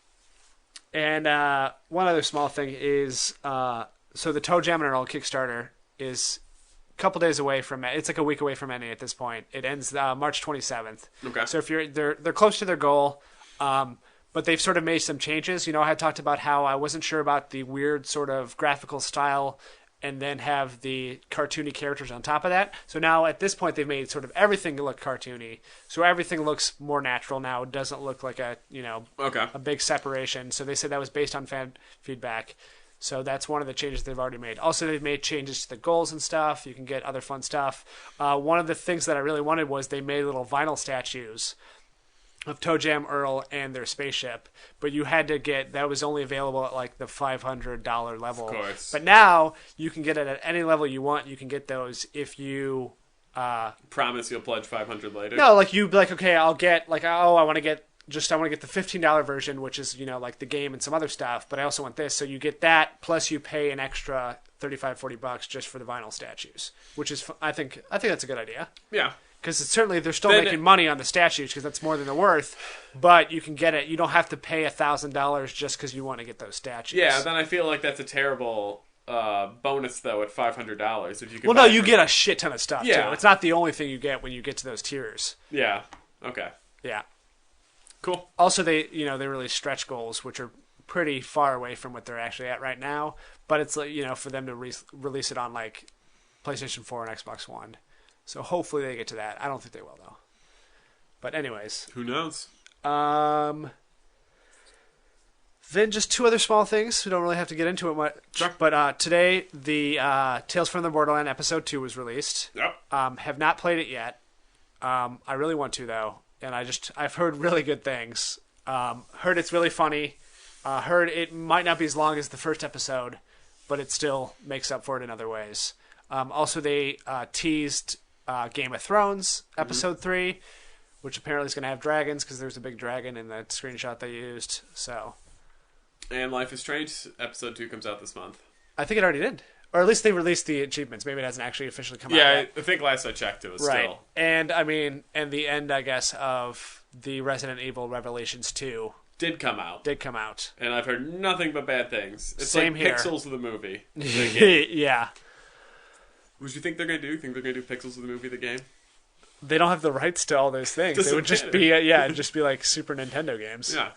one other small thing is, so the Toe Jam and Earl Kickstarter is... couple days away from it. It's like a week away from ending at this point. It ends March 27th. Okay. So if they're close to their goal, but they've sort of made some changes. I had talked about how I wasn't sure about the weird sort of graphical style and then have the cartoony characters on top of that. So now at this point they've made sort of everything look cartoony. So everything looks more natural now. It doesn't look like a big separation. So they said that was based on fan feedback. So that's one of the changes they've already made. Also, they've made changes to the goals and stuff. You can get other fun stuff. One of the things that I really wanted was they made little vinyl statues of Toe Jam, Earl, and their spaceship. But you had to that was only available at the $500 level. Of course. But now you can get it at any level you want. You can get those if you... promise you'll pledge $500 later? No, you'd be like, okay, I'll get, I want to get the $15 version, which is, the game and some other stuff, but I also want this. So you get that, plus you pay an extra $35-$40 just for the vinyl statues, which is, I think that's a good idea. Yeah. Because certainly they're still making money on the statues because that's more than they're worth, but you can get it. You don't have to pay $1,000 just because you want to get those statues. Yeah, then I feel like that's a terrible bonus, though, at $500. If you could you get a shit ton of stuff, too. It's not the only thing you get when you get to those tiers. Yeah. Okay. Yeah. Cool. Also, they release stretch goals, which are pretty far away from what they're actually at right now. But it's for them to release it on PlayStation 4 and Xbox One. So hopefully they get to that. I don't think they will though. But anyways, who knows? Then just two other small things. We don't really have to get into it much. Sure. But today the Tales from the Borderland Episode 2 was released. Yep. Have not played it yet. I really want to though. And I've heard really good things. Heard it's really funny. Heard it might not be as long as the first episode, but it still makes up for it in other ways. Also, they teased Game of Thrones Episode 3, which apparently is going to have dragons because there's a big dragon in that screenshot they used. So, and Life is Strange episode 2 comes out this month. I think it already did. Or at least they released the achievements. Maybe it hasn't actually officially come out yet. Yeah, I think last I checked it was right. still. And, I mean, and the end, I guess, of the Resident Evil Revelations 2 did come out. And I've heard nothing but bad things. It's Same like here. Pixels of the movie. Yeah. What do you think they're going to do? You think they're going to do Pixels of the movie, the game? They don't have the rights to all those things. It would just be, it'd just be like Super Nintendo games. Yeah.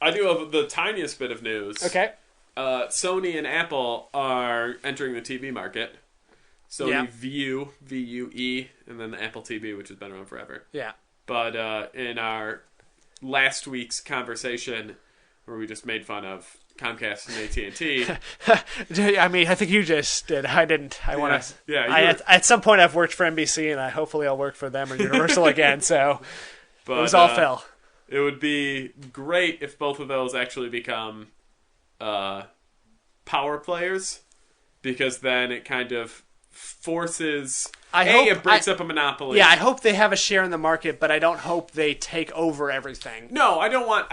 I do have the tiniest bit of news. Okay. Sony and Apple are entering the TV market. Sony Vue, V-U-E, and then the Apple TV, which has been around forever. Yeah. But in our last week's conversation, where we just made fun of Comcast and AT&T... I mean, I think you just did. I didn't. I want to... Yeah, at some point, I've worked for NBC, and hopefully I'll work for them or Universal again, so but, it was all Phil. It would be great if both of those actually become... power players, because then it kind of forces it breaks up a monopoly. Yeah, I hope they have a share in the market, but I don't hope they take over everything. No, I don't want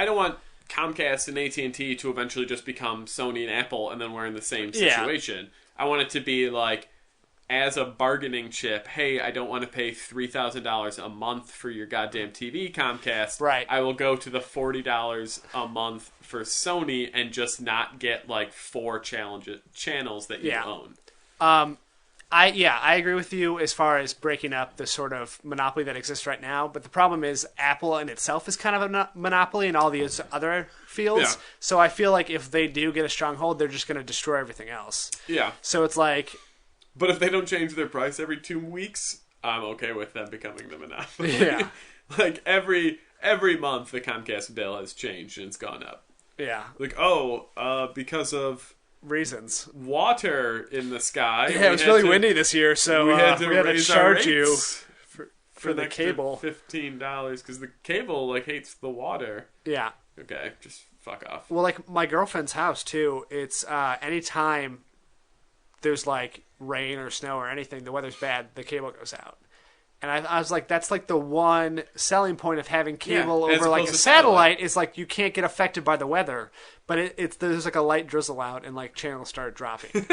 Comcast and AT&T to eventually just become Sony and Apple, and then we're in the same situation. I want it to be like, as a bargaining chip, hey, I don't want to pay $3,000 a month for your goddamn TV, Comcast. Right. I will go to the $40 a month for Sony and just not get like 4 channels that you own. I agree with you as far as breaking up the sort of monopoly that exists right now. But the problem is Apple in itself is kind of a monopoly in all these other fields. Yeah. So I feel like if they do get a stronghold, they're just going to destroy everything else. Yeah. So it's like... But if they don't change their price every 2 weeks, I'm okay with them becoming the monopoly. Yeah. Like every month the Comcast bill has changed and it's gone up. Yeah. Like, because of... reasons. Water in the sky. Yeah, it was really windy this year, so we had to charge you for the cable. $15, because the cable hates the water. Yeah. Okay, just fuck off. Well, my girlfriend's house too. It's anytime there's rain or snow or anything, the weather's bad, the cable goes out. And I was like, that's the one selling point of having cable over a satellite is you can't get affected by the weather. But there's a light drizzle out and channels start dropping.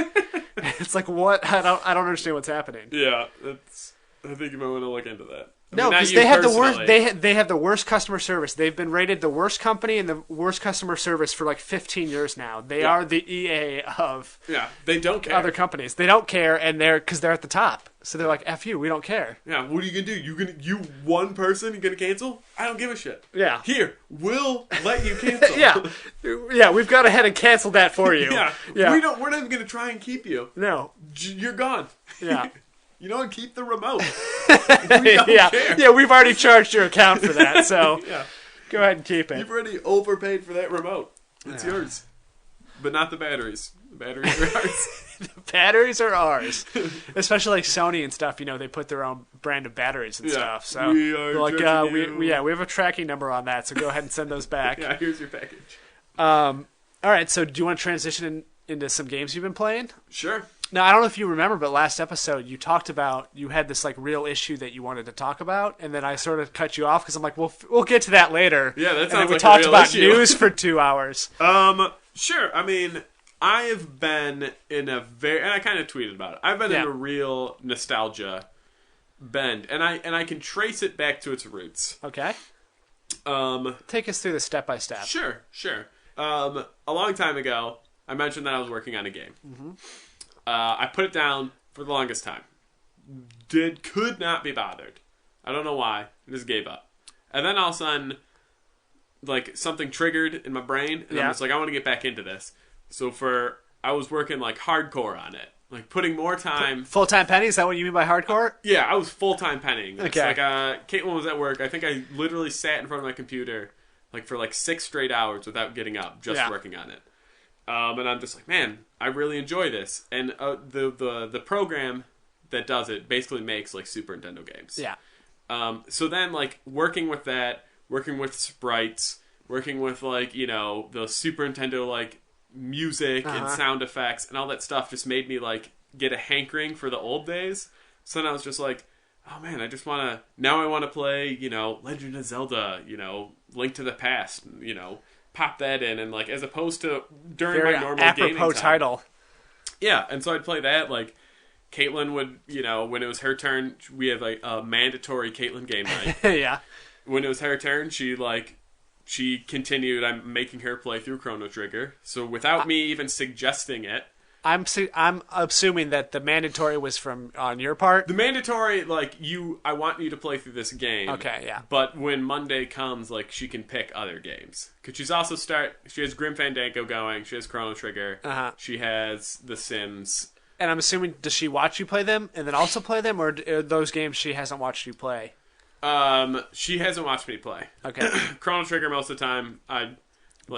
It's what? I don't understand what's happening. Yeah, I think you might want to look into that. No, because they have the worst. They have the worst customer service. They've been rated the worst company and the worst customer service for 15 years now. They are the EA of they don't care. Other companies. They don't care, and because they're at the top. So they're like, F you, we don't care. Yeah, what are you gonna do? You one person, you gonna cancel? I don't give a shit. Yeah. Here, we'll let you cancel. yeah, we've gone ahead and canceled that for you. yeah. We're not even gonna try and keep you. No. You're gone. Yeah. You know, keep the remote. We don't care. Yeah, we've already charged your account for that, so go ahead and keep it. You've already overpaid for that remote. It's yours. But not the batteries. The batteries are ours. The batteries are ours. Especially Sony and stuff, they put their own brand of batteries and stuff. So we are we have a tracking number on that, so go ahead and send those back. Yeah, here's your package. All right, so do you want to transition into some games you've been playing? Sure. Now, I don't know if you remember, but last episode you talked about you had this real issue that you wanted to talk about, and then I sort of cut you off because I'm like, we'll get to that later. Yeah, that sounds and then we like talked a real about issue. news for 2 hours. Sure. I mean, I have been in and I kind of tweeted about it. I've been in a real nostalgia bend, and I can trace it back to its roots. Okay. Take us through the step by step. Sure. A long time ago, I mentioned that I was working on a game. Mm-hmm. I put it down for the longest time. Could not be bothered. I don't know why. I just gave up. And then all of a sudden, something triggered in my brain, and I'm just I want to get back into this. So I was working hardcore on it. Putting more time. Full-time penny? Is that what you mean by hardcore? Yeah, I was full-time pennying. Okay. Caitlin was at work. I think I literally sat in front of my computer for 6 straight hours without getting up, just working on it. And I'm just man, I really enjoy this. And the program that does it basically makes Super Nintendo games. Yeah. So then working with that, working with sprites, working with the Super Nintendo music and sound effects and all that stuff just made me get a hankering for the old days. So then I was just oh man, I just want to, now I want to play, Legend of Zelda, Link to the Past, pop that in, and like, as opposed to during Very my normal gaming time. title. Yeah, and so I'd play that, like, Caitlin would, when it was her turn, we had like a mandatory Caitlin game night. Yeah. When it was her turn, she continued, I'm making her play through Chrono Trigger, so without me even suggesting it. I'm assuming that the mandatory was on your part. The mandatory, like, I want you to play through this game. Okay, yeah. But when Monday comes, like, she can pick other games. Because she has Grim Fandango going, she has Chrono Trigger, she has The Sims. And I'm assuming, does she watch you play them and then also play them, or are those games she hasn't watched you play? She hasn't watched me play. Okay. Chrono Trigger most of the time,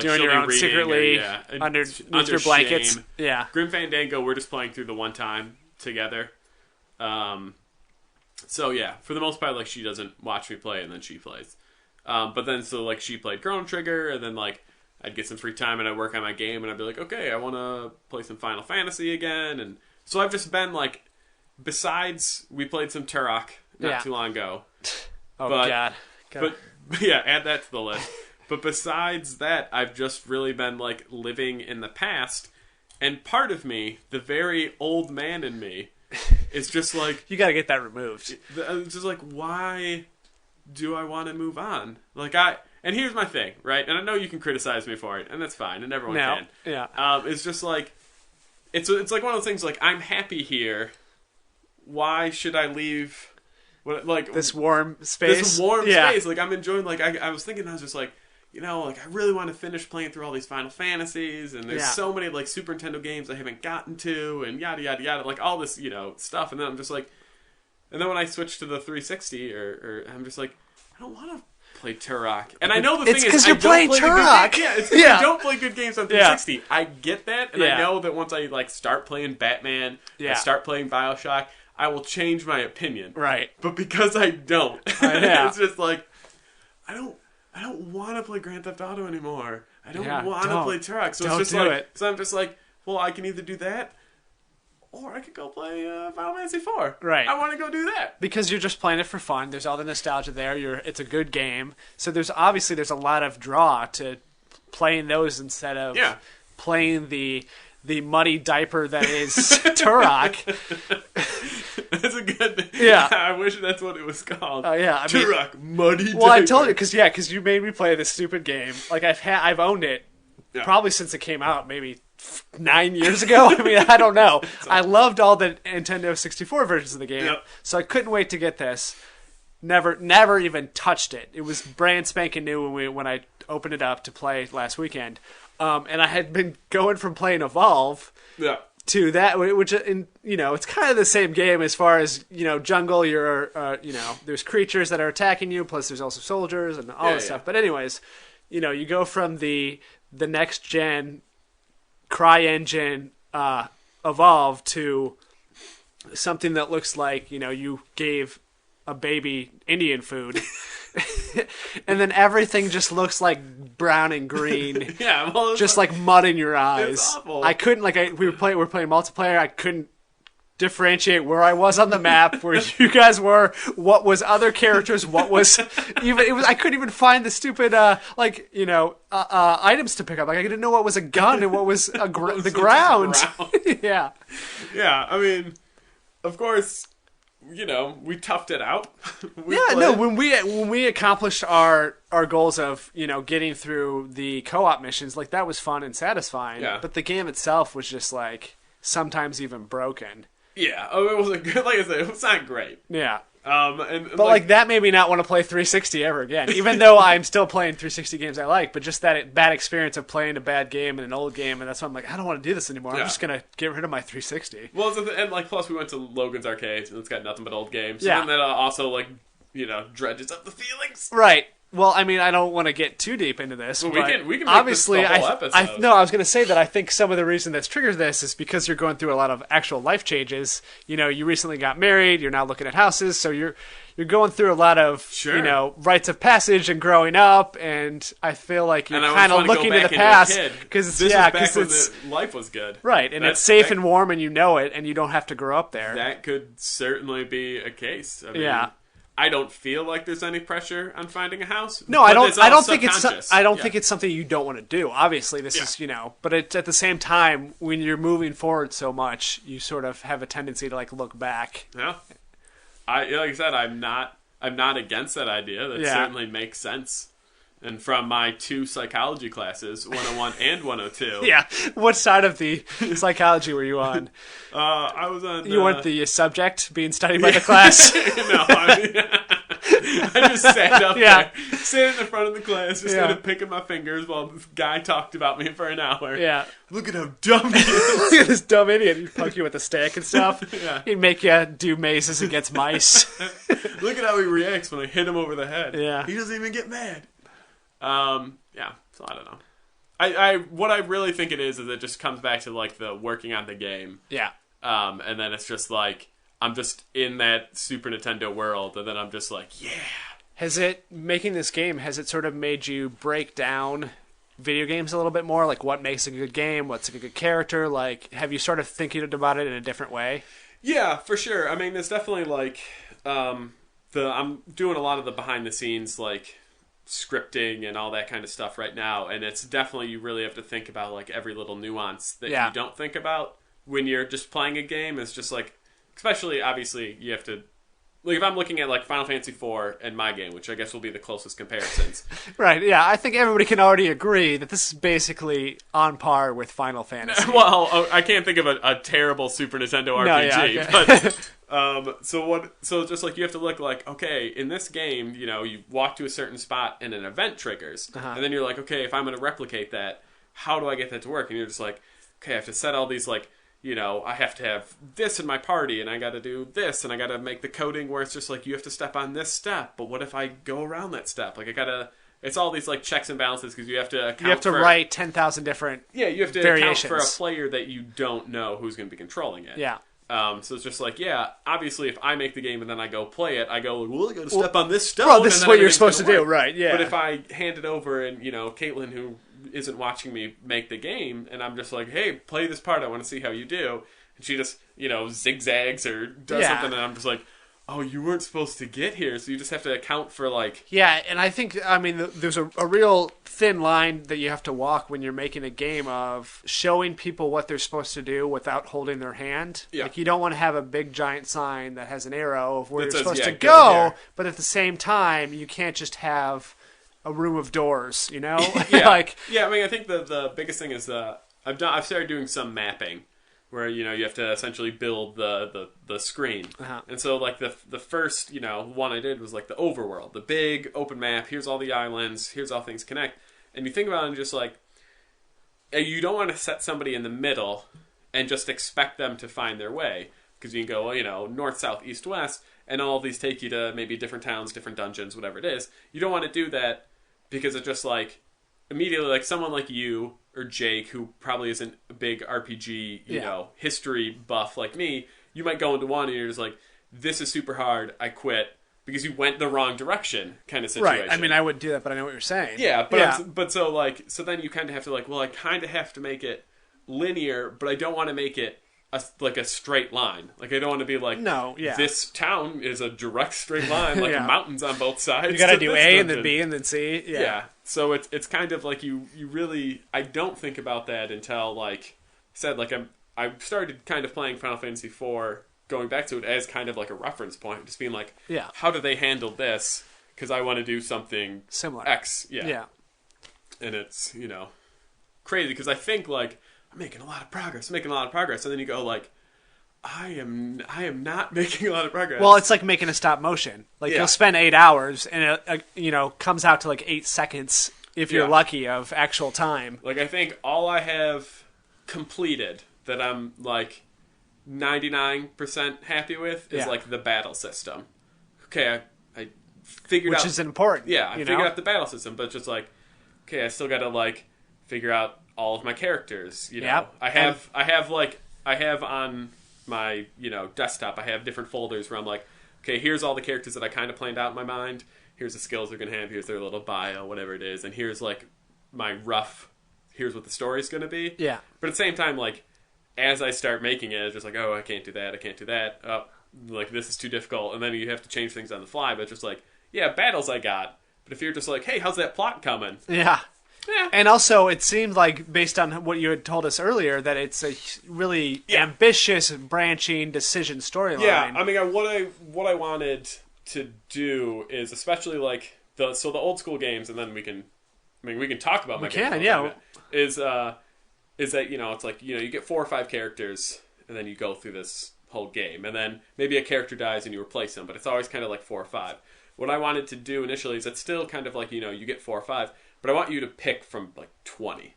doing your own secretly under your blankets. Shame. Yeah. Grim Fandango, we're just playing through the one time together. So yeah, for the most part, like, she doesn't watch me play and then she plays. But then so like she played Chrono Trigger, and then like I'd get some free time and I'd work on my game and I'd be like, okay, I want to play some Final Fantasy again. And so I've just been like, besides we played some Turok not too long ago. Oh, God. But yeah, add that to the list. But besides that, I've just really been, like, living in the past. And part of me, the very old man in me, is just like... You gotta get that removed. It's just like, why do I want to move on? Like, and here's my thing, right? And I know you can criticize me for it, and that's fine, and everyone can. Yeah. It's just like... It's like one of those things, like, I'm happy here. Why should I leave... this warm space? Space. Like, I'm enjoying... Like, I was thinking, I was just like... like, I really want to finish playing through all these Final Fantasies, and there's so many, like, Super Nintendo games I haven't gotten to, and yada, yada, yada, like, all this, stuff, and then I'm just like, and then when I switch to the 360, or I'm just like, I don't want to play Turok. And I know the thing is, because you're playing Turok. It's because I don't play good games on 360. Yeah. I get that, and I know that once I, like, start playing Batman, I start playing Bioshock, I will change my opinion. Right. But because I don't, it's just like, I don't want to play Grand Theft Auto anymore. I don't want to play Turok. So it's just like, so I'm just like, well, I can either do that, or I could go play Final Fantasy IV. Right. I want to go do that because you're just playing it for fun. There's all the nostalgia there. It's a good game. So there's a lot of draw to playing those instead of playing the muddy diaper that is Turok. That's a good... Yeah. I wish that's what it was called. Oh, yeah. Turok, muddy diaper. Well, I told you, because you made me play this stupid game. Like, I've owned it probably since it came out, maybe 9 years ago. I mean, I don't know. I loved all the Nintendo 64 versions of the game, so I couldn't wait to get this. Never even touched it. It was brand spanking new when I opened it up to play last weekend. And I had been going from playing Evolve to that, which, it's kind of the same game as far as, jungle, there's creatures that are attacking you, plus there's also soldiers and all this stuff. But anyways, you go from the next gen CryEngine Evolve to something that looks like, you gave a baby Indian food. And then everything just looks like brown and green. Just like mud in your eyes. It's awful. I couldn't, we were playing multiplayer. I couldn't differentiate where I was on the map, where you guys were, what was other characters, what was I couldn't even find the stupid items to pick up. Like, I didn't know what was a gun and what was the ground. Yeah. I mean, of course, we toughed it out. When we accomplished our goals of, getting through the co-op missions, like, that was fun and satisfying. Yeah. But the game itself was just, like, sometimes even broken. Yeah. It wasn't good. Like I said, it was not great. Yeah. But that made me not want to play 360 ever again, even though I'm still playing 360 games I like, but just that bad experience of playing a bad game and an old game, and that's why I'm like, I don't want to do this anymore. I'm just going to get rid of my 360. Well, and plus we went to Logan's Arcade, and it's got nothing but old games. So then that also, dredges up the feelings. Right. Well, I mean, I don't want to get too deep into this, well, but we can make obviously, this the whole episode. I was going to say that I think some of the reason that's triggered this is because you're going through a lot of actual life changes. You know, you recently got married, you're now looking at houses, so you're going through a lot of, Sure. you know, rites of passage and growing up, and I feel like you're kind of looking to the past because life was good, right? And it's safe and warm, and you know it, and you don't have to grow up there. That could certainly be a case. I mean, yeah. I don't feel like there's any pressure on finding a house. No, I don't think it's something you don't want to do. Obviously, this is, you know, but at the same time, when you're moving forward so much, you sort of have a tendency to like look back. Yeah. Like I said, I'm not against that idea. That certainly makes sense. And from my 2 psychology classes, 101 and 102. Yeah. What side of the psychology were you on? I was on... You weren't the subject being studied by the class? No, I just sat up there, sitting in the front of the class, just kind of picking my fingers while this guy talked about me for an hour. Yeah. Look at how dumb he is. Look at this dumb idiot. He'd poke you with a stick and stuff. Yeah. He'd make you do mazes against mice. Look at how he reacts when I hit him over the head. Yeah. He doesn't even get mad. Yeah, so I don't know. What I really think it is it just comes back to like the working on the game. Yeah. And then it's just like I'm just in that Super Nintendo world, and then I'm just like, yeah. Making this game, has it sort of made you break down video games a little bit more? Like what makes a good game? What's a good character? Like, have you started thinking about it in a different way? Yeah, for sure. I mean, there's definitely like, I'm doing a lot of the behind the scenes, like, scripting and all that kind of stuff right now, and it's definitely, you really have to think about like every little nuance that you don't think about when you're just playing a game. It's just like, especially obviously you have to, like if I'm looking at like Final Fantasy IV and my game, which I guess will be the closest comparisons. Right, yeah, I think everybody can already agree that this is basically on par with Final Fantasy. Well, I can't think of a terrible Super Nintendo RPG, but so it's just like you have to look like, okay, in this game, you know, you walk to a certain spot and an event triggers, and then you're like, okay, if I'm going to replicate that, how do I get that to work? And you're just like, okay, I have to set all these like, you know, I have to have this in my party, and I got to do this, and I got to make the coding where it's just like, you have to step on this step, but what if I go around that step? Like, it's all these like checks and balances, because you have to write 10,000 different you have to variations. account for a player that you don't know who's going to be controlling it. Yeah. So it's just like, obviously if I make the game and then I go play it, I go, well, I got to step on this stone. Well, this is what you're supposed to do, right, yeah. But if I hand it over and, you know, Caitlin, who isn't watching me make the game, and I'm just like, hey, play this part, I want to see how you do. And she just, you know, zigzags or does something, and I'm just like, oh, you weren't supposed to get here, so you just have to account for, like... Yeah, and I think, I mean, there's a real thin line that you have to walk when you're making a game of showing people what they're supposed to do without holding their hand. Yeah. Like, you don't want to have a big, giant sign that has an arrow of where you're supposed to go, but at the same time, you can't just have a room of doors, you know? Yeah. Like, yeah, I mean, I think the biggest thing is I've started doing some mapping, where, you know, you have to essentially build the screen. And so, like, the first, you know, one I did was, like, the overworld. The big open map, here's all the islands, here's all things connect. And you think about it and just, like, you don't want to set somebody in the middle and just expect them to find their way. Because you can go, well, you know, north, south, east, west, and all of these take you to maybe different towns, different dungeons, whatever it is. You don't want to do that because it's just, like, immediately, like, someone like you or Jake, who probably isn't a big RPG, you know, history buff like me, you might go into one and you're just like, this is super hard, I quit, because you went the wrong direction kind of situation. Right, I mean, I wouldn't do that, but I know what you're saying. Yeah, but so then you kind of have to like, well, I kind of have to make it linear, but I don't want to make it like a straight line. Like, I don't want to be like, this town is a direct straight line, like mountains on both sides. You gotta do A and then B and then C. Yeah. So it's kind of like you really, I don't think about that until, like I said, like I started kind of playing Final Fantasy IV, going back to it as kind of like a reference point, just being like, how do they handle this? Because I want to do something similar. X. Yeah. And it's, you know, crazy, because I think, like, I'm making a lot of progress, and then you go, like, I am not making a lot of progress. Well, it's like making a stop motion. Like, you'll spend 8 hours, and it, you know, comes out to like 8 seconds if you're lucky of actual time. Like, I think all I have completed that I'm like 99% happy with is like the battle system. Okay, I figured out... Which is important. Yeah, I figured out the battle system, but just like, okay, I still got to like figure out all of my characters. You know, I have on my desktop, I have different folders where I'm like, okay, here's all the characters that I kind of planned out in my mind. Here's the skills they're gonna have. Here's their little bio, whatever it is, and here's like my rough. Here's what the story's gonna be. Yeah. But at the same time, like as I start making it, it's just like, oh, I can't do that. I can't do that. Oh, like this is too difficult, and then you have to change things on the fly. But it's just like, yeah, battles I got. But if you're just like, hey, how's that plot coming? Yeah. Yeah. And also, it seemed like, based on what you had told us earlier, that it's a really ambitious, branching decision storyline. Yeah, I mean, what I wanted to do is, especially like the old school games, and then we can talk about my games. Is that it's like you get 4 or 5 characters, and then you go through this whole game, and then maybe a character dies and you replace them, but it's always kind of like 4 or 5. What I wanted to do initially is it's still kind of like you get 4 or 5. But I want you to pick from like 20.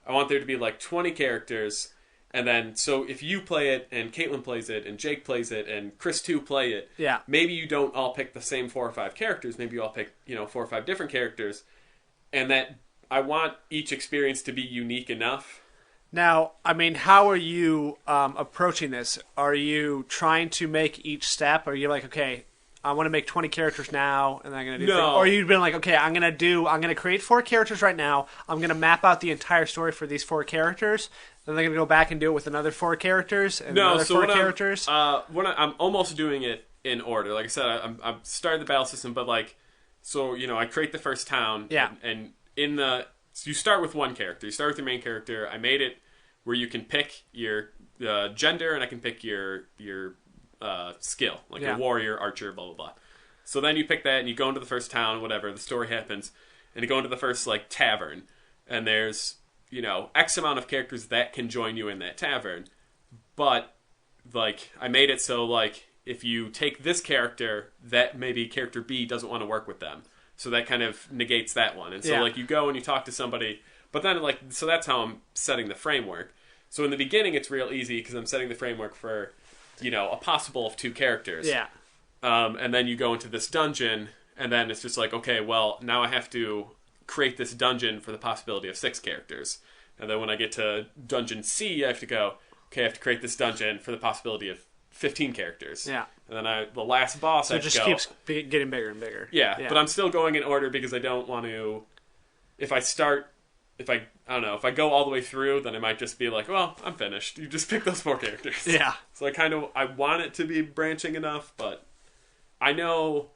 I want there to be like 20 characters. And then, so if you play it, and Caitlin plays it, and Jake plays it, and Chris too play it, maybe you don't all pick the same 4 or 5 characters. Maybe you all pick, 4 or 5 different characters. And that, I want each experience to be unique enough. Now, I mean, how are you approaching this? Are you trying to make each step? Or are you like, okay, I want to make 20 characters now, and then I'm going to do... No. Or you've been like, okay, I'm going to create 4 characters right now. I'm going to map out the entire story for these 4 characters. Then they're going to go back and do it with another 4 characters and another 4 characters. I'm almost doing it in order. Like I said, I'm starting the battle system, but like, so, I create the first town. Yeah. And so you start with one character. You start with your main character. I made it where you can pick your gender, and I can pick your skill, like a warrior, archer, blah blah blah. So then you pick that and you go into the first town, whatever, the story happens, and you go into the first like tavern, and there's X amount of characters that can join you in that tavern. But like I made it so like if you take this character, that maybe character B doesn't want to work with them, so that kind of negates that one. And so like you go and you talk to somebody, but then like, so that's how I'm setting the framework. So in the beginning it's real easy because I'm setting the framework for a possible of 2 characters. Yeah. And then you go into this dungeon, and then it's just like, okay, well, now I have to create this dungeon for the possibility of 6 characters. And then when I get to dungeon C, I have to go, okay, I have to create this dungeon for the possibility of 15 characters. Yeah. And then the last boss, so it just keeps getting bigger and bigger. Yeah, but I'm still going in order because I don't want to... If I go all the way through, then I might just be like, well, I'm finished. You just pick those 4 characters. Yeah. So I want it to be branching enough, but I know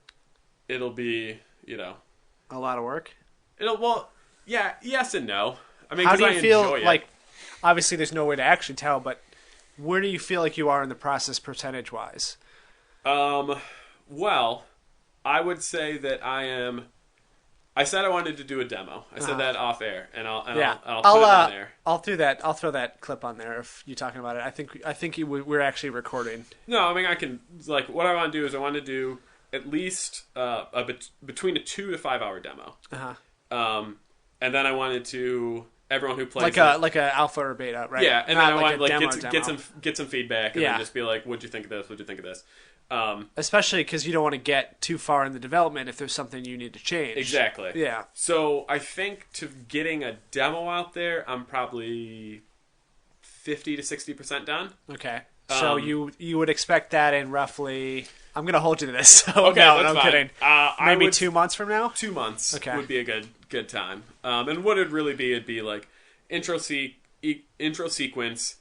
it'll be, a lot of work. Yes and no. I mean, how do you feel enjoy it. like? Obviously, there's no way to actually tell, but where do you feel like you are in the process percentage-wise? Well, I would say that I am. I said I wanted to do a demo. I said that off air, and I'll put it on there. I'll throw that clip on there if you're talking about it. I think we're actually recording. No, I mean I can what I want to do is I want to do at least between a 2 to 5 hour demo. And then I wanted to everyone who plays like a alpha or beta, right? Yeah, and not then I want to get some feedback, and then just be like, what'd you think of this? What'd you think of this? Especially because you don't want to get too far in the development if there's something you need to change. Exactly. Yeah. So I think to getting a demo out there, I'm probably 50 to 60% done. Okay. So you would expect that in roughly... I'm going to hold you to this. So okay, no, that's I'm fine. kidding. Maybe 2 months from now? 2 months would be a good time. And what it'd really be, it'd be like intro sequence,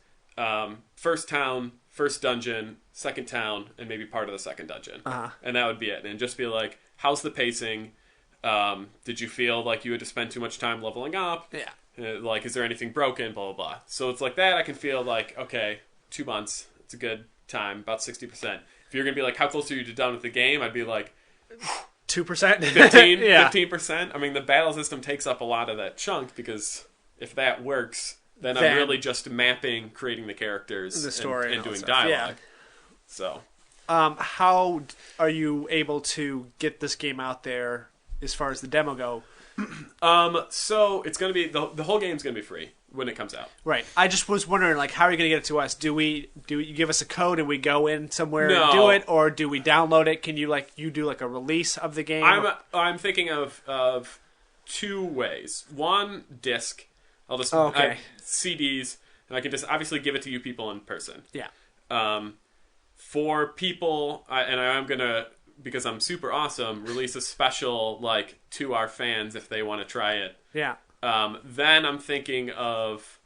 first town, first dungeon, second town, and maybe part of the second dungeon. And that would be it. And just be like, how's the pacing? Did you feel like you had to spend too much time leveling up? Yeah. Like, is there anything broken? Blah, blah, blah. So it's like that. I can feel like, okay, 2 months. It's a good time, about 60%. If you're going to be like, how close are you to done with the game? I'd be like... 2%? 15? Yeah. 15%? I mean, the battle system takes up a lot of that chunk, because if that works, then I'm really just mapping, creating the characters, the story and doing dialogue. Yeah. So... how are you able to get this game out there as far as the demo go So it's gonna be the whole game's gonna be free when it comes out. Right. I just was wondering, like, how are you going to get it to us? Do you give us a code and we go in somewhere and do it, or do we download it? Can you do like a release of the game? I'm thinking of two ways. One, disc. I'll just CDs, and I can just obviously give it to you people in person. Yeah. For people, I'm gonna, because I'm super awesome, release a special like to our fans if they want to try it. Yeah. Then I'm thinking of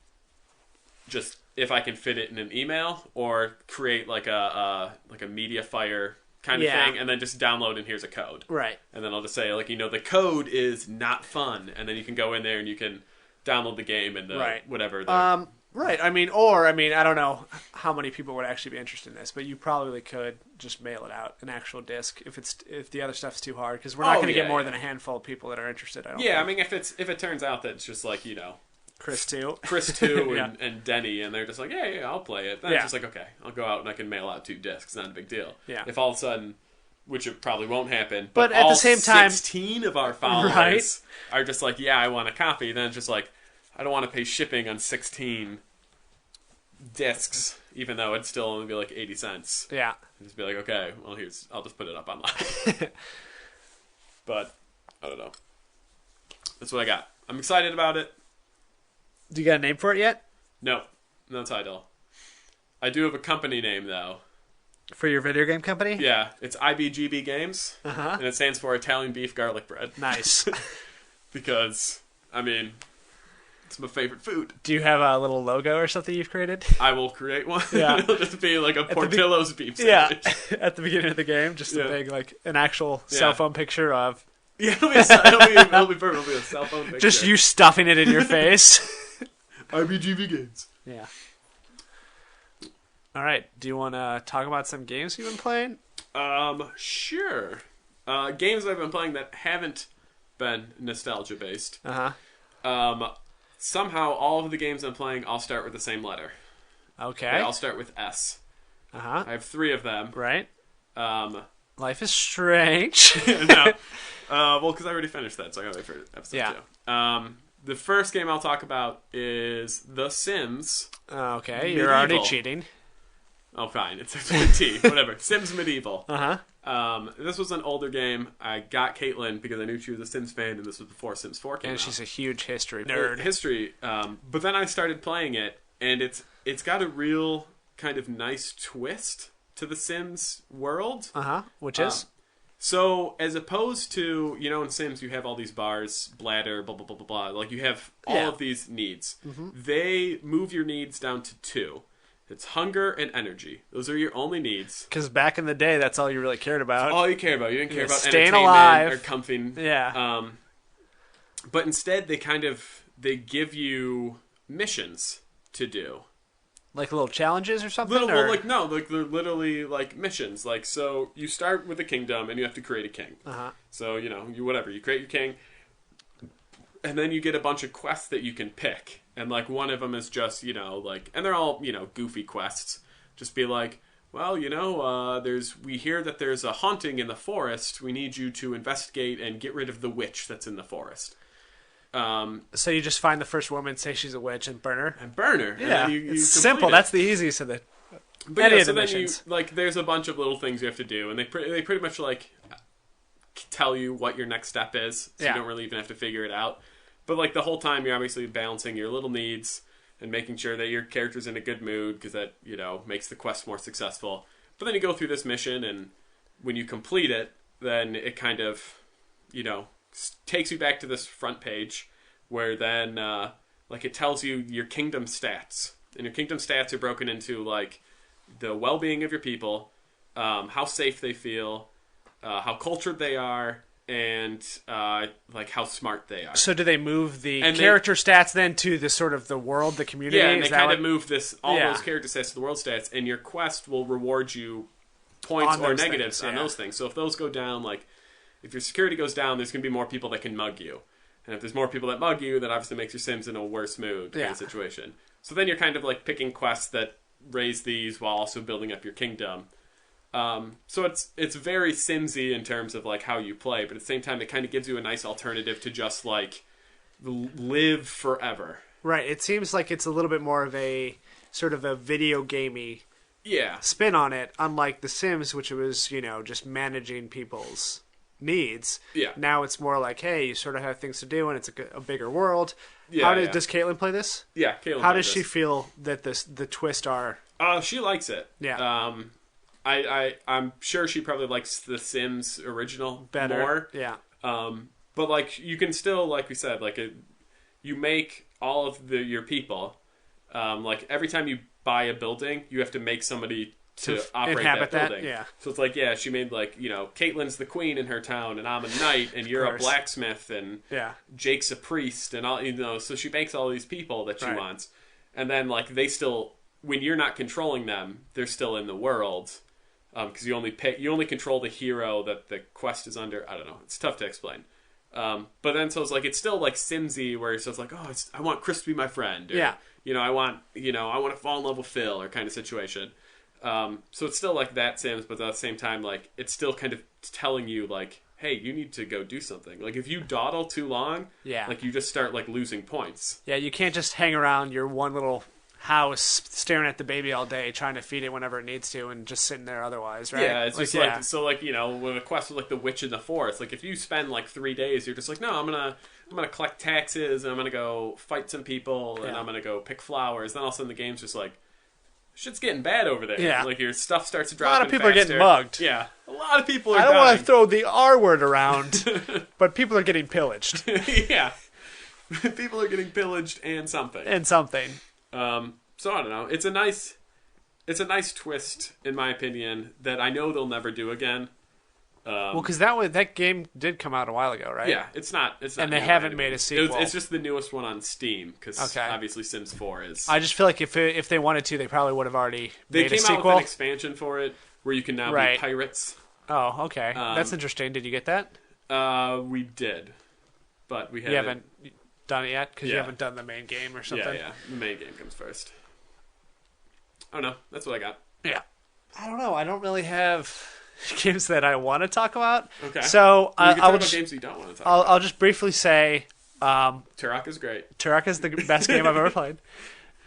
just if I can fit it in an email or create like a media fire kind of thing, and then just download and here's a code. Right. And then I'll just say, like, the code is not fun, and then you can go in there and you can download the game and whatever. Right. I mean, I don't know how many people would actually be interested in this, but you probably could just mail it out, an actual disc, if the other stuff's too hard, because we're not going to get more than a handful of people that are interested. I don't think. I mean, if it turns out that it's just like Chris too and Denny, and they're just like, yeah, I'll play it. Then it's just like, okay, I'll go out and I can mail out 2 discs. Not a big deal. Yeah. If all of a sudden, which it probably won't happen, but at the same time, 16 of our followers are just like, yeah, I want a copy. Then it's just like, I don't want to pay shipping on 16 discs, even though it'd still only be like 80 cents. Yeah. And just be like, okay, well, I'll just put it up online. But I don't know. That's what I got. I'm excited about it. Do you got a name for it yet? No title. I do have a company name though. For your video game company? Yeah, it's IBGB Games, and it stands for Italian Beef Garlic Bread. Nice. Because, I mean, it's my favorite food. Do you have a little logo or something you've created? I will create one. Yeah. It'll just be like a Portillo's beef sandwich. Yeah, at the beginning of the game, just a big, like, an actual cell phone picture of... Yeah, it'll be perfect. It'll be a cell phone picture. Just you stuffing it in your face. IBGB Games. Yeah. All right. Do you want to talk about some games you've been playing? Sure. Games I've been playing that haven't been nostalgia based. Somehow all of the games I'm playing all start with the same letter. Okay. They all start with S. I have 3 of them. Right. Life is strange. No. Well, because I already finished that, so I gotta wait for episode 2. The first game I'll talk about is The Sims. Okay, Medieval. you're already cheating. Oh, fine. It's a T. Whatever. Sims Medieval. This was an older game. I got Caitlin because I knew she was a Sims fan, and this was before Sims 4 came out. And she's a huge history nerd. But then I started playing it, and it's got a real kind of nice twist to the Sims world. Which is? So, as opposed to, in Sims, you have all these bars, bladder, blah, blah, blah, blah, blah. Like, you have all of these needs. They move your needs down to 2. It's hunger and energy. Those are your only needs. Because back in the day, that's all you really cared about. That's all you care about. You didn't care about staying entertainment alive or comfy. Yeah. But instead, they give you missions to do. Like little challenges or something? They're literally like missions. Like, so you start with a kingdom and you have to create a king. So, you create your king, and then you get a bunch of quests that you can pick. And like one of them is just, and they're all, goofy quests. Just be like, well, we hear that there's a haunting in the forest. We need you to investigate and get rid of the witch that's in the forest. So you just find the first woman, say she's a witch, and burn her? Yeah, and it's simple. That's the easiest of the missions. There's a bunch of little things you have to do, and they pretty much like tell you what your next step is, so you don't really even have to figure it out. But like the whole time, you're obviously balancing your little needs and making sure that your character's in a good mood, because that makes the quest more successful. But then you go through this mission, and when you complete it, then it kind of takes you back to this front page where then it tells you your kingdom stats, and your kingdom stats are broken into like the well-being of your people, how safe they feel, how cultured they are, and how smart they are. So do they move the character stats then to the sort of the world, the community? Yeah, and they kind of move all those character stats to the world stats, and your quest will reward you points or negatives on those things. So if those go down, like if your security goes down, there's going to be more people that can mug you. And if there's more people that mug you, that obviously makes your Sims in a worse mood kind of situation. So then you're kind of like picking quests that raise these while also building up your kingdom. So it's very Simsy in terms of like how you play, but at the same time, it kind of gives you a nice alternative to just like live forever. Right. It seems like it's a little bit more of a sort of a video gamey Yeah. spin on it, unlike The Sims, which was, just managing people's needs. Yeah. Now it's more like, hey, you sort of have things to do, and it's a bigger world. Yeah. Does Caitlin play this? Yeah. Caitlin How does she feel that the twist are? She likes it. Yeah. I'm sure she probably likes The Sims original Better. more. Yeah. But like you can still, like we said, like you make all of your people. Like every time you buy a building, you have to make somebody to operate that building. Yeah. So it's like, yeah, she made like, Caitlin's the queen in her town, and I'm a knight, and you're a blacksmith, and Jake's a priest, and all, so she makes all these people that she wants. And then like they still, when you're not controlling them, they're still in the world. Because you only control the hero that the quest is under. I don't know. It's tough to explain. But then so it's like it's still like Simsy, where it's just like, oh, I want Chris to be my friend. Or, I want to fall in love with Phil, or kind of situation. So it's still like that Sims, but at the same time, like it's still kind of telling you like, hey, you need to go do something. Like if you dawdle too long, like you just start like losing points. Yeah, you can't just hang around your one little house staring at the baby all day trying to feed it whenever it needs to and just sitting there otherwise, right? Yeah, it's just like so like with a quest with like the witch in the forest, like if you spend like 3 days, you're just like, no, I'm gonna collect taxes, and I'm gonna go fight some people, and I'm gonna go pick flowers. Then all of a sudden the game's just like, shit's getting bad over there. Yeah, like your stuff starts to drop. A lot of people are getting mugged. Yeah, a lot of people are I don't dying. want to throw the R word around, but people are getting pillaged. Yeah, people are getting pillaged and something. So I don't know. It's a nice twist, in my opinion, that I know they'll never do again. Well, because that game did come out a while ago, right? Yeah, it's not. And they haven't made a sequel. It's just the newest one on Steam, because obviously Sims 4 is. I just feel like if they wanted to, they probably would have already made a sequel. They came out with an expansion for it, where you can now be pirates. Oh, okay. That's interesting. Did you get that? We did, but we haven't done it yet because you haven't done the main game or something. Yeah. The main game comes first. I don't know. That's what I got. Yeah. I don't know. I don't really have games that I want to talk about. Okay. So you can talk about games you don't want to talk about. I'll just briefly say, Turok is great. Turok is the best game I've ever played.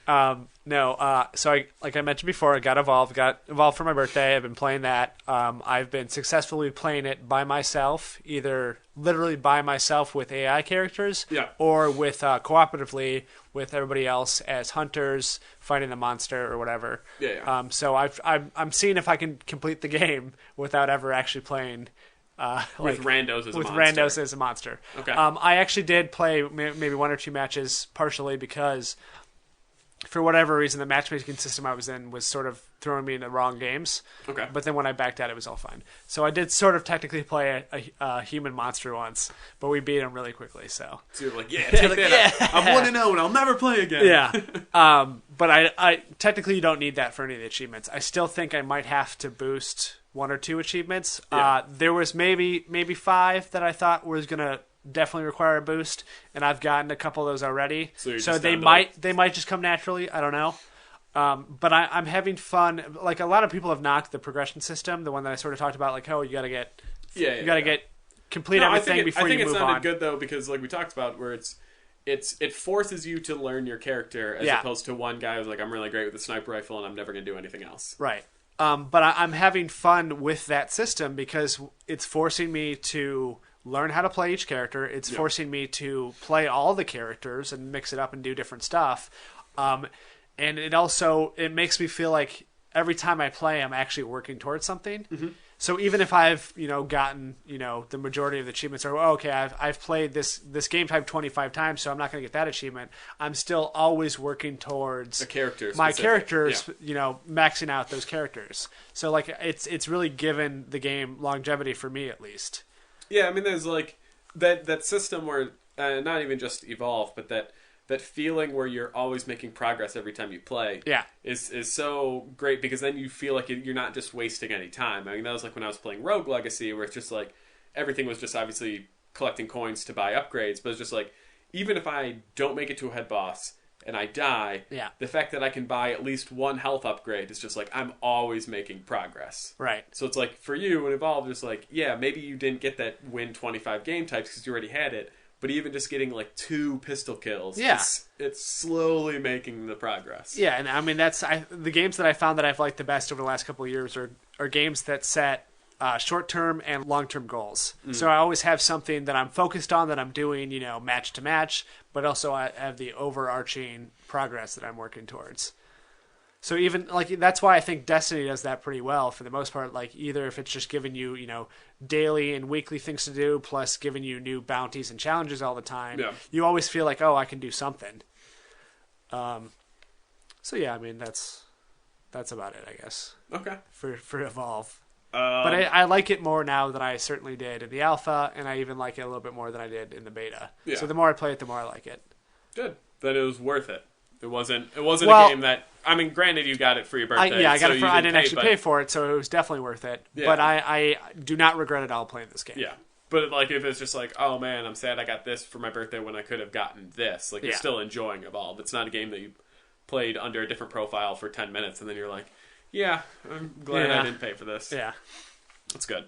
So like I mentioned before, I got Evolve for my birthday. I've been playing that. I've been successfully playing it by myself, either literally by myself with AI characters, or with cooperatively with everybody else as hunters fighting the monster or whatever. So I'm seeing if I can complete the game without ever actually playing. With randos as a monster. Okay. I actually did play maybe 1 or 2 matches partially because, for whatever reason, the matchmaking system I was in was sort of throwing me in the wrong games. Okay. But then when I backed out, it was all fine. So I did sort of technically play a human monster once, but we beat him really quickly. So you're like, take that. I'm 1-0 and I'll never play again. Yeah. But I technically you don't need that for any of the achievements. I still think I might have to boost 1 or 2 achievements. There was maybe 5 that I thought was gonna definitely require a boost, and I've gotten a couple of those already. So they might just come naturally. I don't know. But I'm having fun. Like a lot of people have knocked the progression system, the one that I sort of talked about. Like, oh, you got to get complete everything before you move on. I think it sounded good though, because like we talked about, where it forces you to learn your character as opposed to one guy who's like, I'm really great with a sniper rifle and I'm never going to do anything else. Right. But I'm having fun with that system because it's forcing me to learn how to play each character. It's forcing me to play all the characters and mix it up and do different stuff. And it makes me feel like every time I play, I'm actually working towards something. Mm-hmm. So even if I've gotten the majority of the achievements, or I've played this game type 25 times, so I'm not going to get that achievement. I'm still always working towards the characters, my characters, maxing out those characters. So like it's really given the game longevity for me at least. Yeah, I mean, there's like that system where not even just Evolve, but that feeling where you're always making progress every time you play is so great, because then you feel like you're not just wasting any time. I mean, that was like when I was playing Rogue Legacy, where it's just like everything was just obviously collecting coins to buy upgrades, but it's just like, even if I don't make it to a head boss and I die, the fact that I can buy at least one health upgrade is just like, I'm always making progress. Right. So it's like, for you, in Evolved, it's like, yeah, maybe you didn't get that win 25 game types because you already had it, but even just getting like 2 pistol kills, it's slowly making the progress. Yeah, and I mean, the games that I found that I've liked the best over the last couple of years are games that set short-term and long-term goals. So I always have something that I'm focused on, that I'm doing, match to match, but also I have the overarching progress that I'm working towards. So even like that's why I think Destiny does that pretty well for the most part. Like either if it's just giving you, daily and weekly things to do, plus giving you new bounties and challenges all the time, you always feel like, oh, I can do something. So yeah, I mean that's about it, I guess. Okay. For Evolve. But I like it more now than I certainly did in the alpha, and I even like it a little bit more than I did in the beta. Yeah. So the more I play it, the more I like it. Good. Then it was worth it. It wasn't a game that, I mean, granted you got it for your birthday. I got it I didn't actually pay for it, so it was definitely worth it. Yeah. But I do not regret at all playing this game. Yeah. But like if it's just like, oh man, I'm sad I got this for my birthday when I could have gotten this. Like you're still enjoying Evolve. It's not a game that you played under a different profile for 10 minutes and then you're like, yeah, I'm glad I didn't pay for this. Yeah. That's good.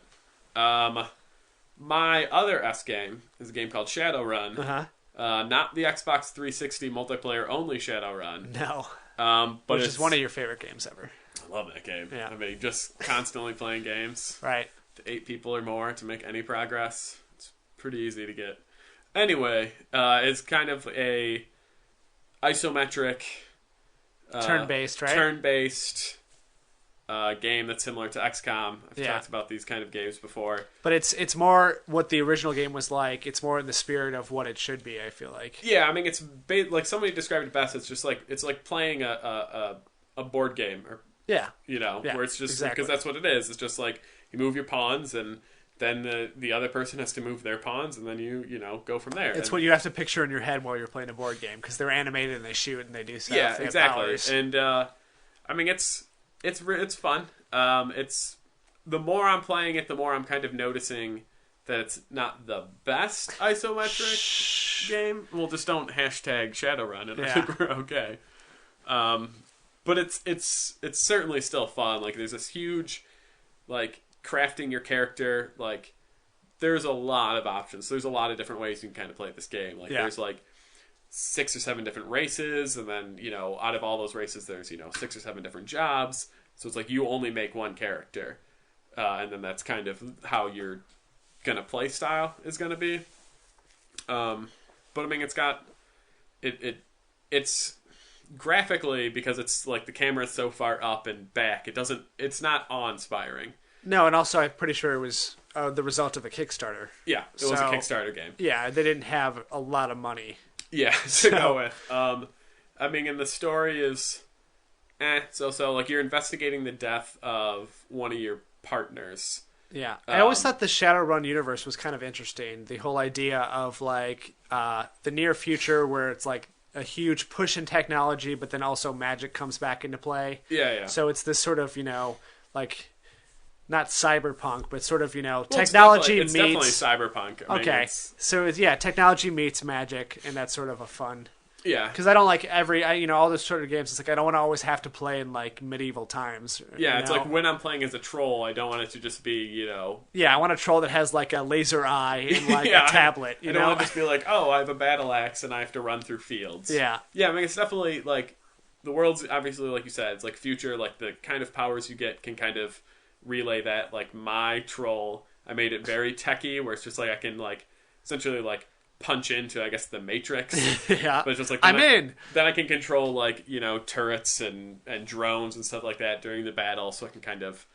My other S game is a game called Shadowrun. Not the Xbox 360 multiplayer only Shadowrun. No. But Which is one of your favorite games ever. I love that game. Yeah. I mean, just constantly playing games. Right. To 8 people or more to make any progress. It's pretty easy to get. Anyway, it's kind of a isometric... turn-based, right? Turn-based game that's similar to XCOM. I've talked about these kind of games before. But it's more what the original game was like. It's more in the spirit of what it should be, I feel like. Yeah, I mean, it's like somebody described it best. It's just like it's like playing a board game, or where it's just because that's what it is. It's just like you move your pawns, and then the other person has to move their pawns, and then you go from there. It's what you have to picture in your head while you're playing a board game because they're animated and they shoot and they do stuff. Yeah, exactly. And I mean, it's fun. It's the more I'm playing it, the more I'm kind of noticing that it's not the best isometric game. Well, just don't hashtag Shadowrun, and I think we're okay. But it's certainly still fun. Like there's this huge, like crafting your character. Like there's a lot of options. There's a lot of different ways you can kind of play this game. Like there's like 6 or 7 different races, and then out of all those races there's 6 or 7 different jobs, so it's like you only make one character, and then that's kind of how your gonna play style is gonna be. But I mean, it's got it's graphically, because it's like the camera is so far up and back, it's not awe-inspiring. No, and also I'm pretty sure it was the result of a Kickstarter. Yeah, it was a Kickstarter game. Yeah, they didn't have a lot of money. Yeah, to go with. I mean, and the story is so like you're investigating the death of one of your partners. Yeah. I always thought the Shadowrun universe was kind of interesting. The whole idea of like the near future where it's like a huge push in technology, but then also magic comes back into play. Yeah. So it's this sort of, like not cyberpunk, but sort of, technology it's meets... It's definitely cyberpunk. I mean, so technology meets magic, and that's sort of a fun... Yeah. Because I don't like all those sort of games, it's like I don't want to always have to play in, like, medieval times. Yeah, it's like when I'm playing as a troll, I don't want it to just be, Yeah, I want a troll that has, like, a laser eye and, like, a tablet, I don't want to just be like, oh, I have a battle axe and I have to run through fields. Yeah. Yeah, I mean, it's definitely, like, the world's, obviously, like you said, it's, like, future, like, the kind of powers you get can kind of relay that. Like my troll, I made it very techy, where it's just like I can like essentially like punch into, I guess, the Matrix. Yeah, but it's just like then I can control like turrets and drones and stuff like that during the battle, so I can kind of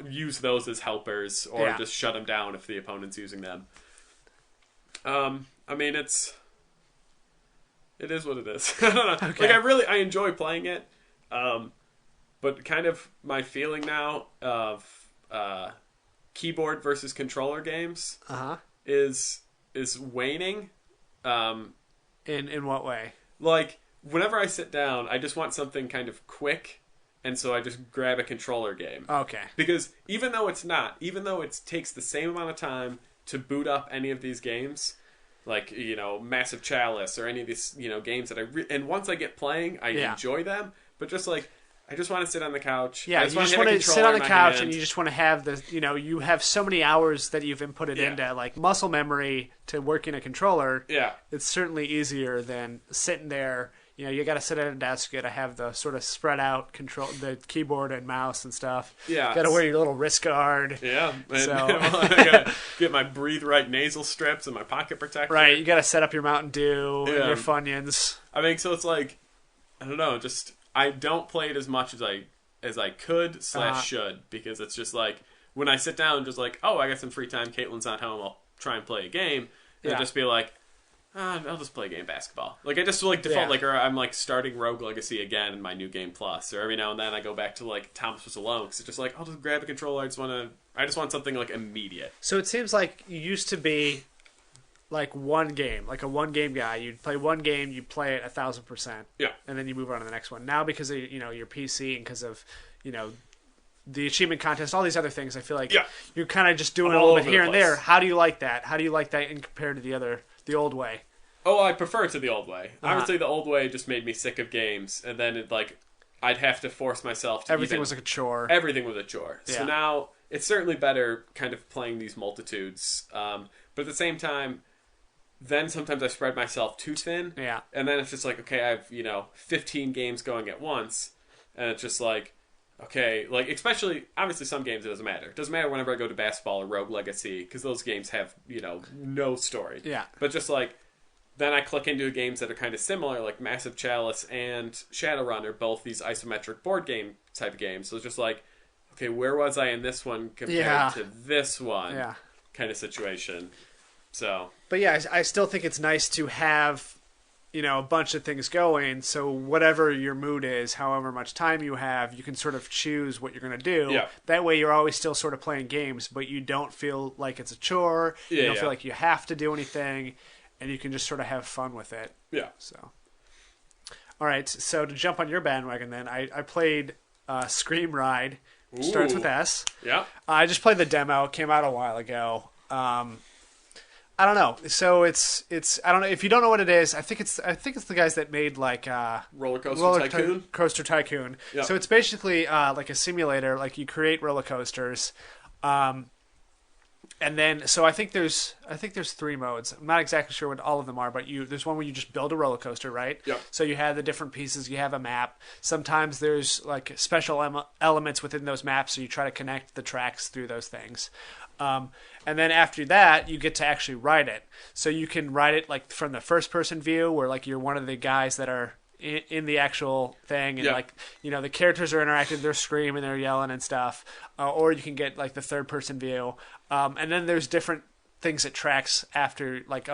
use those as helpers or just shut them down if the opponent's using them. I mean, it is what it is. I don't know. Okay. Like I enjoy playing it. But kind of my feeling now of keyboard versus controller games is waning. In what way? Like whenever I sit down, I just want something kind of quick, and so I just grab a controller game. Okay. Because even though it takes the same amount of time to boot up any of these games, like Massive Chalice or any of these games that and once I get playing, I enjoy them. But just like I just want to sit on the couch. Yeah, you just want to sit on the couch and you just want to have the you have so many hours that you've inputted into like muscle memory to working a controller. Yeah, it's certainly easier than sitting there. You got to sit at a desk. You got to have the sort of spread out control, the keyboard and mouse and stuff. Yeah. Got to wear your little wrist guard. Yeah. And I got to get my Breathe Right nasal strips and my pocket protector. Right. You got to set up your Mountain Dew and your Funyuns. I mean, so it's like, I don't know, just, I don't play it as much as I could / should, because it's just like, when I sit down, just like, oh, I got some free time, Caitlin's not home, I'll try and play a game. And just be like, I'll just play a game of basketball. Like, I just like default, like, or I'm like starting Rogue Legacy again in my New Game Plus, or every now and then I go back to like Thomas Was Alone, because it's just like, I'll just grab a controller, I just want something like immediate. So it seems like you used to be like one game, like a one game guy. You'd play one game, you play it 1,000%, and then you move on to the next one. Now because of your PC and because of the achievement contest, all these other things, I feel like you're kind of just doing a little bit here and there. How do you like that? How do you like that in compared to the old way? Oh, I prefer it to the old way. Obviously, the old way just made me sick of games, and then I'd have to force myself to. Everything was like a chore. Everything was a chore. So now it's certainly better, kind of playing these multitudes. But at the same time, then sometimes I spread myself too thin. Yeah. And then it's just like, okay, I have 15 games going at once, and it's just like, okay, like especially obviously some games it doesn't matter. It doesn't matter whenever I go to basketball or Rogue Legacy, because those games have no story. Yeah. But just like. Then I click into games that are kind of similar, like Massive Chalice and Shadowrun are both these isometric board game type of games. So it's just like, okay, where was I in this one compared to this one kind of situation. So, but yeah, I still think it's nice to have, a bunch of things going. So whatever your mood is, however much time you have, you can sort of choose what you're going to do. Yeah. That way you're always still sort of playing games, but you don't feel like it's a chore. You don't feel like you have to do anything. And you can just sort of have fun with it. Yeah. So, all right. So to jump on your bandwagon, then I played ScreamRide. Starts with S. Yeah. I just played the demo. It came out a while ago. I don't know. So it's I don't know if you don't know what it is. I think it's the guys that made like Roller Coaster Tycoon. Yep. So it's basically like a simulator. Like you create roller coasters. And then, so I think there's 3 modes. I'm not exactly sure what all of them are, but there's one where you just build a roller coaster, right? Yep. So you have the different pieces. You have a map. Sometimes there's like special elements within those maps, so you try to connect the tracks through those things. And then after that, you get to actually ride it. So you can ride it like from the first-person view, where like you're one of the guys that are in the actual thing, and like the characters are interactive, they're screaming, they're yelling and stuff, or you can get like the third person view, and then there's different things it tracks after, like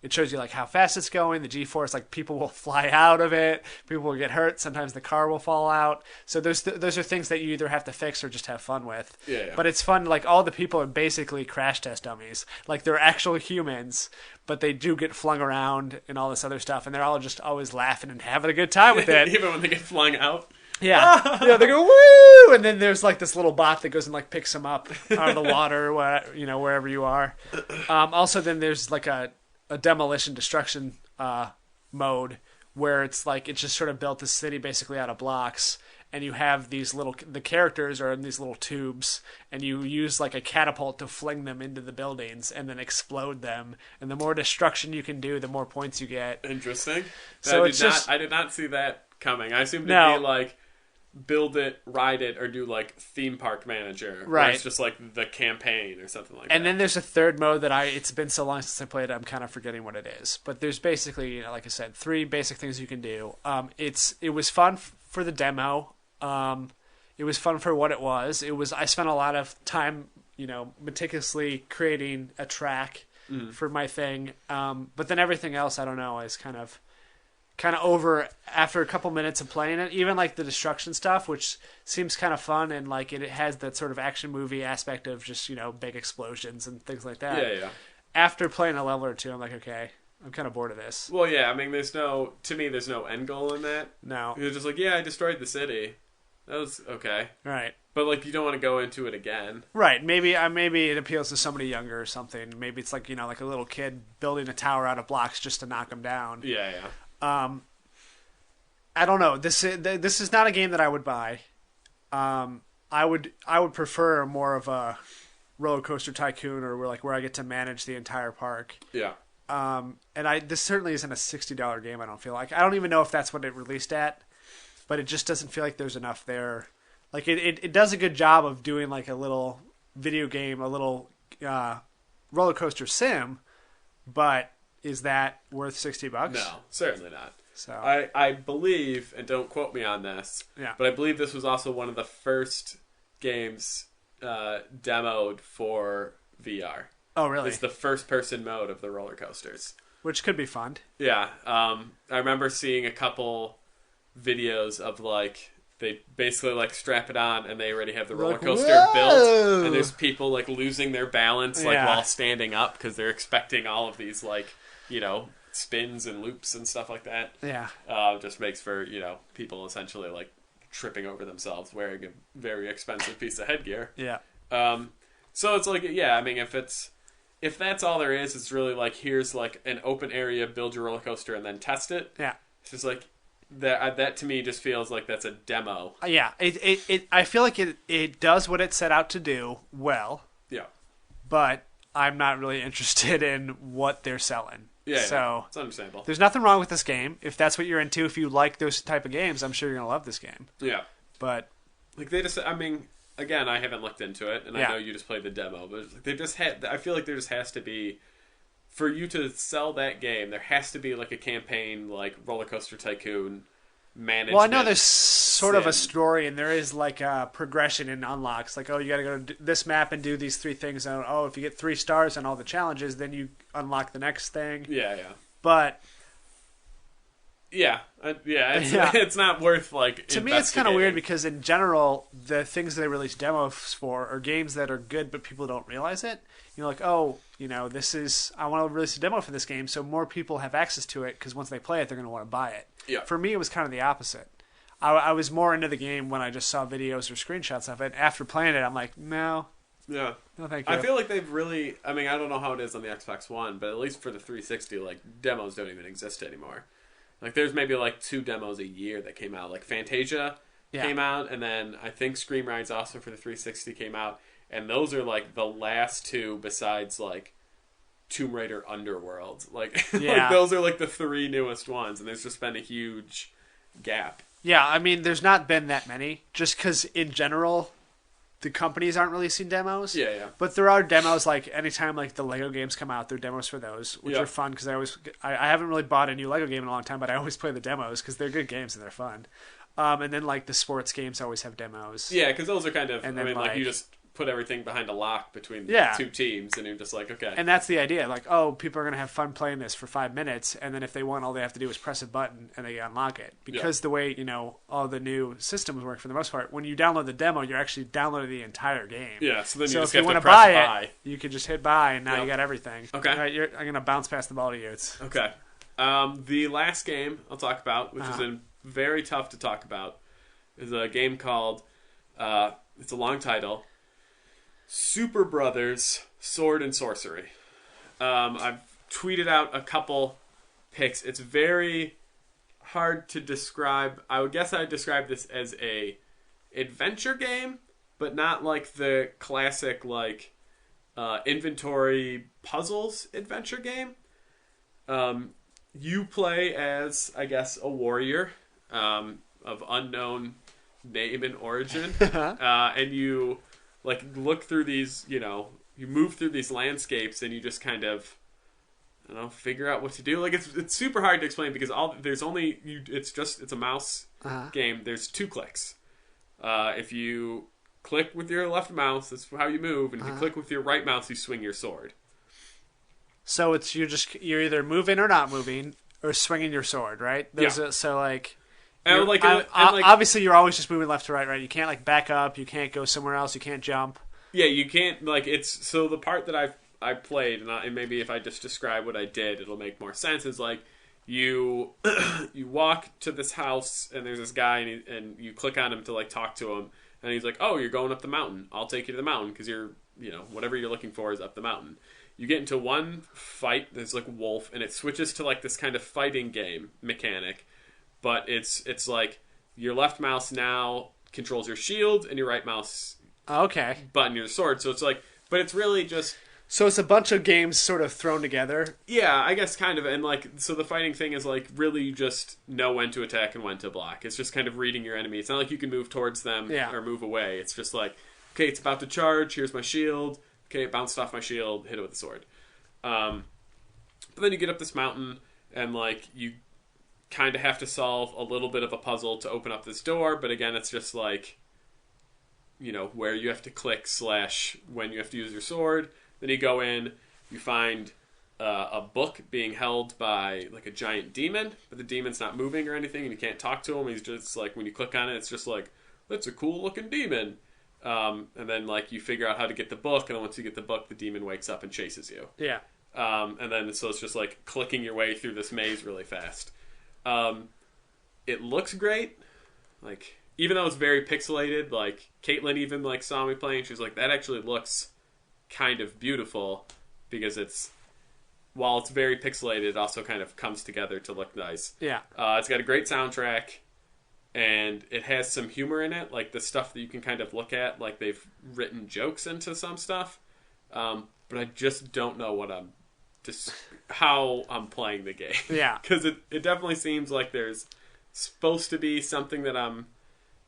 it shows you like how fast it's going, the G-force, like people will fly out of it, people will get hurt, sometimes the car will fall out. So those are things that you either have to fix or just have fun with. Yeah. But it's fun, like all the people are basically crash test dummies. Like they're actual humans, but they do get flung around and all this other stuff, and they're all just always laughing and having a good time with it. Even when they get flung out. Yeah. They go woo, and then there's like this little bot that goes and like picks them up out of the water, wherever you are. Also, then there's like a demolition destruction mode where it's like it's just sort of built this city basically out of blocks, and you have the characters are in these little tubes, and you use like a catapult to fling them into the buildings and then explode them, and the more destruction you can do, the more points you get. Interesting. So I did not see that coming. I assumed it'd be like build it, ride it, or do like theme park manager. Right. It's just like the campaign or something like that. And then there's a third mode that it's been so long since I played it, I'm kind of forgetting what it is. But there's basically, like I said, 3 basic things you can do. It was fun for the demo. It was fun for what it was. I spent a lot of time, meticulously creating a track for my thing. But then everything else, I don't know, is kind of over after a couple minutes of playing it. Even like the destruction stuff, which seems kind of fun, and like it has that sort of action movie aspect of just big explosions and things like that. Yeah. After playing a level or two, I'm like, okay, I'm kind of bored of this. Well, yeah, I mean, there's no end goal in that. No, You're just like, yeah, I destroyed the city. That was okay. Right. But like you don't want to go into it again. Right. Maybe it appeals to somebody younger or something. Maybe it's like, like a little kid building a tower out of blocks just to knock them down. Yeah. I don't know. This is not a game that I would buy. I would prefer more of a roller coaster tycoon, or where I get to manage the entire park. Yeah. And this certainly isn't a $60 game. I don't feel like. I don't even know if that's what it released at, but it just doesn't feel like there's enough there. Like it does a good job of doing like a little video game, a little roller coaster sim, but is that worth $60? No, certainly not. So I believe, and don't quote me on this, but I believe this was also one of the first games demoed for VR. Oh, really? It's the first-person mode of the roller coasters. Which could be fun. Yeah. I remember seeing a couple videos of, like, they basically, like, strap it on, and they already have the roller coaster built. And there's people, like, losing their balance, like, while standing up, because they're expecting all of these, like, spins and loops and stuff like that. Yeah. Just makes for, people essentially, like, tripping over themselves wearing a very expensive piece of headgear. Yeah. So it's like, yeah, I mean, if that's all there is, it's really like, here's like an open area, build your roller coaster and then test it. Yeah. It's just like that to me just feels like that's a demo. Yeah. I feel like it does what it set out to do well. Yeah. But I'm not really interested in what they're selling. Yeah. So it's understandable. There's nothing wrong with this game. If that's what you're into, if you like those type of games, I'm sure you're going to love this game. Yeah. But like again, I haven't looked into it, and I know you just played the demo, but I feel like there just has to be, for you to sell that game, there has to be like a campaign, like Roller Coaster Tycoon management. Well, I know there's sort of a story, and there is like a progression in unlocks. Like, you got to go to this map and do these 3 things, and if you get 3 stars on all the challenges, then you unlock the next thing. Yeah. But it's not worth like. To me, it's kind of weird because in general, the things they release demos for are games that are good, but people don't realize it. Like, this is, I want to release a demo for this game, so more people have access to it because once they play it, they're going to want to buy it. Yeah. For me, it was kind of the opposite. I was more into the game when I just saw videos or screenshots of it. After playing it, I'm like, no. Yeah. No, thank you. I feel like they've really, I don't know how it is on the Xbox One, but at least for the 360, like, demos don't even exist anymore. Like, there's maybe, like, 2 demos a year that came out. Like, Fantasia came out, and then I think ScreamRide's also for the 360 came out. And those are, like, the last 2 besides, like, Tomb Raider Underworld. Like, like, those are, like, the 3 newest ones, and there's just been a huge gap. Yeah, there's not been that many, just because, in general, the companies aren't releasing demos. Yeah. But there are demos, like, anytime, like, the Lego games come out, there are demos for those, which are fun, because I haven't really bought a new Lego game in a long time, but I always play the demos, because they're good games and they're fun. And then, like, the sports games always have demos. Yeah, because those are kind of, and then, like, you just put everything behind a lock between 2 teams, and you're just like, okay. And that's the idea. Like, people are going to have fun playing this for 5 minutes, and then if they want, all they have to do is press a button, and they unlock it. Because the way, all the new systems work for the most part, when you download the demo, you're actually downloading the entire game. Yeah, so then you just if you want to buy press it, you can just hit buy, and now you got everything. Okay. All right, I'm going to bounce past the ball to you. Okay. The last game I'll talk about, which is very tough to talk about, is a game called, it's a long title, Super Brothers Sword and Sorcery. I've tweeted out a couple pics. It's very hard to describe. I would guess I'd describe this as a adventure game, but not like the classic like inventory puzzles adventure game. You play as, I guess, a warrior of unknown name and origin, and you like look through these, you move through these landscapes, and you just kind of, figure out what to do. Like it's super hard to explain because it's a mouse game. There's 2 clicks. If you click with your left mouse, that's how you move, and if you click with your right mouse, you swing your sword. So you're either moving or not moving, or swinging your sword, right? Obviously, you're always just moving left to right, right? You can't like back up. You can't go somewhere else. You can't jump. Yeah, you can't. Like so the part that I played, and maybe if I just describe what I did, it'll make more sense. Is like you you walk to this house, and there's this guy, and you click on him to like talk to him, And he's like, oh, you're going up the mountain. I'll take you to the mountain because you're, whatever you're looking for is up the mountain. You get into one fight, there's like wolf, and it switches to like this kind of fighting game mechanic. But it's like your left mouse now controls your shield and your right mouse button your sword. So it's like, but it's really just... So it's a bunch of games sort of thrown together? Yeah, I guess kind of. And like, so the fighting thing is like really just know when to attack and when to block. It's just kind of reading your enemy. It's not like you can move towards them or move away. It's just like, okay, it's about to charge. Here's my shield. Okay, it bounced off my shield. Hit it with the sword. But then you get up this mountain and like you kind of have to solve a little bit of a puzzle to open up this door. But again, it's just like, where you have to click / when you have to use your sword. Then you go in, you find a book being held by like a giant demon, but the demon's not moving or anything, and you can't talk to him. He's just like, when you click on it, it's just like, that's a cool looking demon. And then like you figure out how to get the book, and then once you get the book, the demon wakes up and chases you. Yeah. And then so it's just like clicking your way through this maze really fast. It looks great, like even though it's very pixelated. Like Caitlin even like saw me playing, she's like, that actually looks kind of beautiful, because while it's very pixelated, it also kind of comes together to look nice. Yeah. It's got a great soundtrack, and it has some humor in it, like the stuff that you can kind of look at, like they've written jokes into some stuff, but I just don't know how I'm playing the game. Yeah. Because it definitely seems like there's supposed to be something that I'm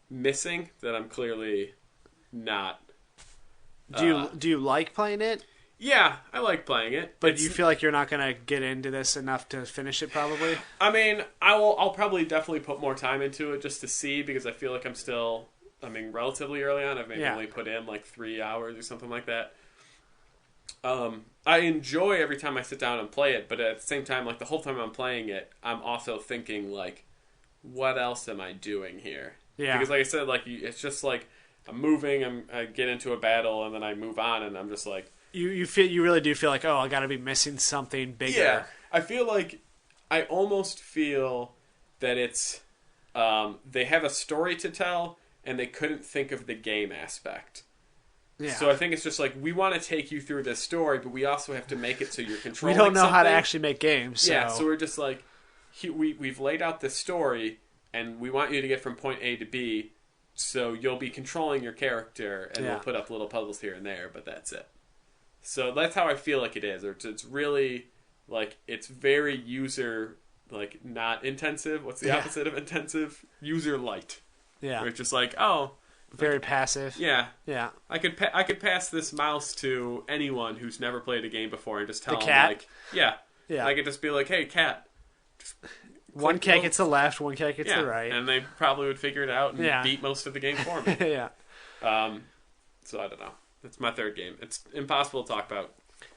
missing that I'm clearly not. Do you like playing it? Yeah, I like playing it. But you feel like you're not going to get into this enough to finish it, probably? I mean, I'll probably definitely put more time into it just to see, because I feel like I'm relatively early on. I've maybe only put in like 3 hours or something like that. I enjoy every time I sit down and play it, but at the same time, like the whole time I'm playing it, I'm also thinking like, what else am I doing here? Yeah. Because like I said, like it's just like, I'm moving, I get into a battle, and then I move on, and I'm just like... You really do feel like, oh, I got to be missing something bigger. Yeah, I almost feel that it's... they have a story to tell, and they couldn't think of the game aspect. Yeah. So I think it's just like, we want to take you through this story, but we also have to make it so you're controlling something. We don't know how to something. actually make games. So. Yeah, so we're just like, we've laid out this story, and we want you to get from point A to B, so you'll be controlling your character, and we'll put up little puzzles here and there, but that's it. So that's how I feel like it is. It's really, like, it's very user, like, not intensive. What's the opposite of intensive? User light. Yeah. Where it's just like, oh. Very passive. Yeah. Yeah. I could pass this mouse to anyone who's never played a game before and just tell them, cat? like, yeah. I could just be like, hey, cat. One cat gets the left, one cat gets the right. And they probably would figure it out and beat most of the game for me. Yeah. So I don't know. It's my third game. It's impossible to talk about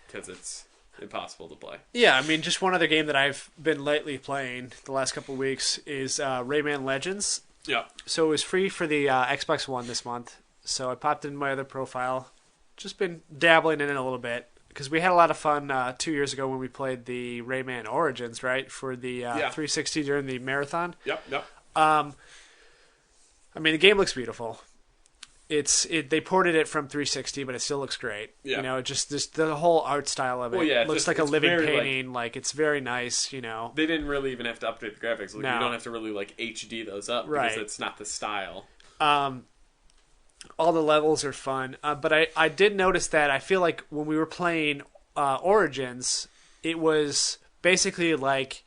because it's impossible to play. Yeah, I mean, just one other game that I've been lately playing the last couple of weeks is Rayman Legends. Yeah. So it was free for the Xbox One this month. So I popped in my other profile. Just been dabbling in it a little bit. Because we had a lot of fun 2 years ago when we played the Rayman Origins, right? For the 360 during the marathon. Yep. I mean, the game looks beautiful. They ported it from 360, but it still looks great. Yeah. You know, just the whole art style of it looks like a living painting. Like it's very nice. You know, they didn't really even have to update the graphics. Like, no. You don't have to really like HD those up because it's not the style. All the levels are fun, but I did notice that I feel like when we were playing Origins, it was basically like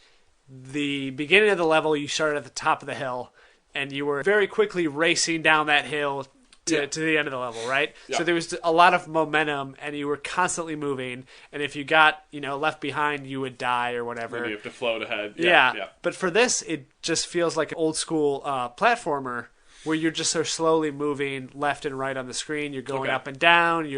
the beginning of the level. You started at the top of the hill, and you were very quickly racing down that hill to the end of the level, right? Yeah. So there was a lot of momentum, and you were constantly moving. And if you got left behind, you would die or whatever. And you have to float ahead. Yeah. But for this, it just feels like an old school platformer. Where you're just so slowly moving left and right on the screen. You're going up and down.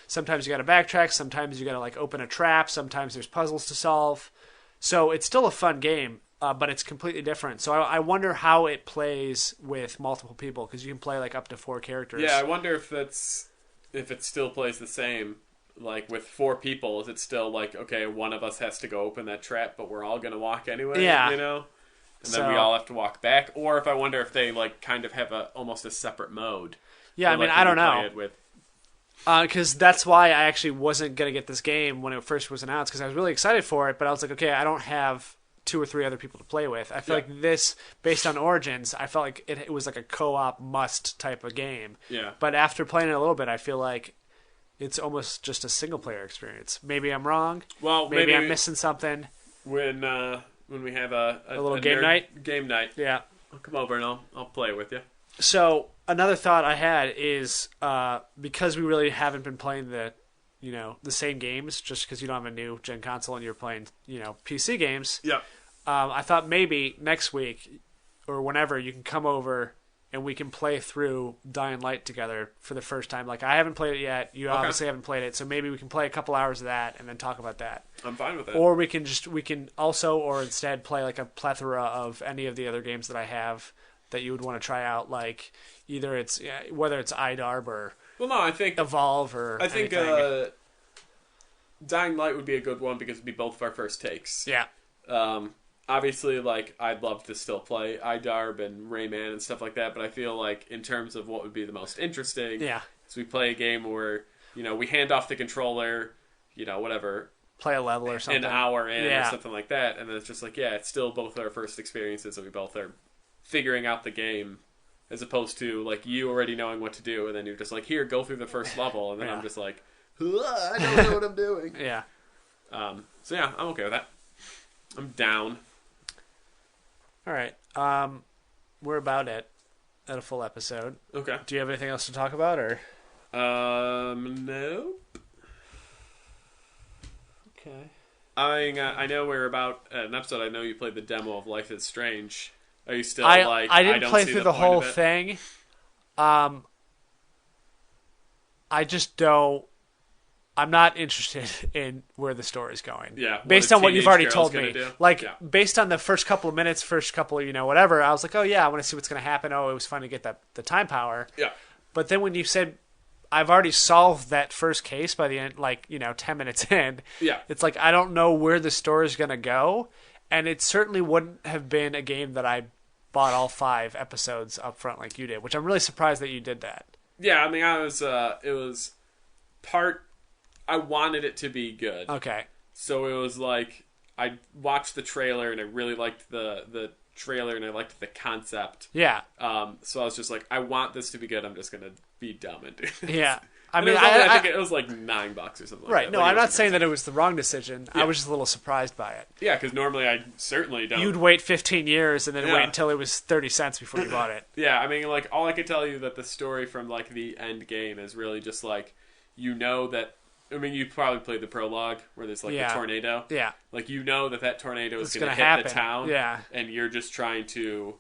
Sometimes you got to backtrack. Sometimes you got to like open a trap. Sometimes there's puzzles to solve. So it's still a fun game, but it's completely different. So I wonder how it plays with multiple people because you can play like up to 4 characters. Yeah, I wonder if it still plays the same. Like with 4 people, is it still like, okay, one of us has to go open that trap, but we're all gonna walk anyway? Yeah. and then we all have to walk back. Or if I wonder if they like kind of have almost a separate mode. Yeah, I mean, I don't know. Because that's why I actually wasn't going to get this game when it first was announced, because I was really excited for it, but I was like, okay, I don't have 2 or 3 other people to play with. I feel like this, based on Origins, I felt like it was like a co-op must type of game. Yeah. But after playing it a little bit, I feel like it's almost just a single-player experience. Maybe I'm wrong. Well, maybe I'm missing something. When we have a little game night? Game night. Yeah. I'll come over and I'll play with you. So another thought I had is because we really haven't been playing the same games, just because you don't have a new gen console and you're playing PC games. Yeah. I thought maybe next week or whenever you can come over and we can play through Dying Light together for the first time. Like, I haven't played it yet. You obviously haven't played it, so maybe we can play a couple hours of that and then talk about that. I'm fine with that. Or we can also or instead play like a plethora of any of the other games that I have that you would want to try out, like either it's whether it's IDARB or I think Evolve or I think Dying Light would be a good one because it'd be both of our first takes. Yeah. Obviously, like, I'd love to still play IDARB and Rayman and stuff like that, but I feel like in terms of what would be the most interesting, is we play a game where we hand off the controller, whatever, play a level or something, an hour in or something like that, and then it's just like it's still both our first experiences and we both are figuring out the game, as opposed to like you already knowing what to do and then you're just like, here, go through the first level, and then I'm just like, I don't know what I'm doing. Yeah. So yeah, I'm okay with that. I'm down. All right. We're about at a full episode. Okay. Do you have anything else to talk about, or? Nope. Okay. I know we're about an episode. I know you played the demo of Life is Strange. Are you still I didn't play through the whole thing. I just don't. I'm not interested in where the story's going. Yeah. Based on what you've already told me. Based on the first couple of minutes, whatever, I was like, oh yeah, I want to see what's going to happen. Oh, it was fun to get the time power. Yeah. But then when you said, I've already solved that first case by the end, 10 minutes in. Yeah. It's like, I don't know where the story's going to go. And it certainly wouldn't have been a game that I bought all 5 episodes up front like you did, which I'm really surprised that you did that. Yeah, I mean, it was part... I wanted it to be good. Okay. So it was like, I watched the trailer and I really liked the trailer and I liked the concept. Yeah. So I was just like, I want this to be good. I'm just going to be dumb and do this. Yeah. I mean, I think it was like $9 or something. Right. Like no, I'm not saying that it was the wrong decision. Yeah. I was just a little surprised by it. Yeah, because normally I certainly don't. You'd wait 15 years and then wait until it was 30 cents before you bought it. Yeah, I mean, like, all I could tell you that the story from, like, the end game is really just, like, that... I mean, you probably played the prologue where there's, like, the tornado. Yeah. Like, that tornado is going to hit the town. Yeah. And you're just trying to...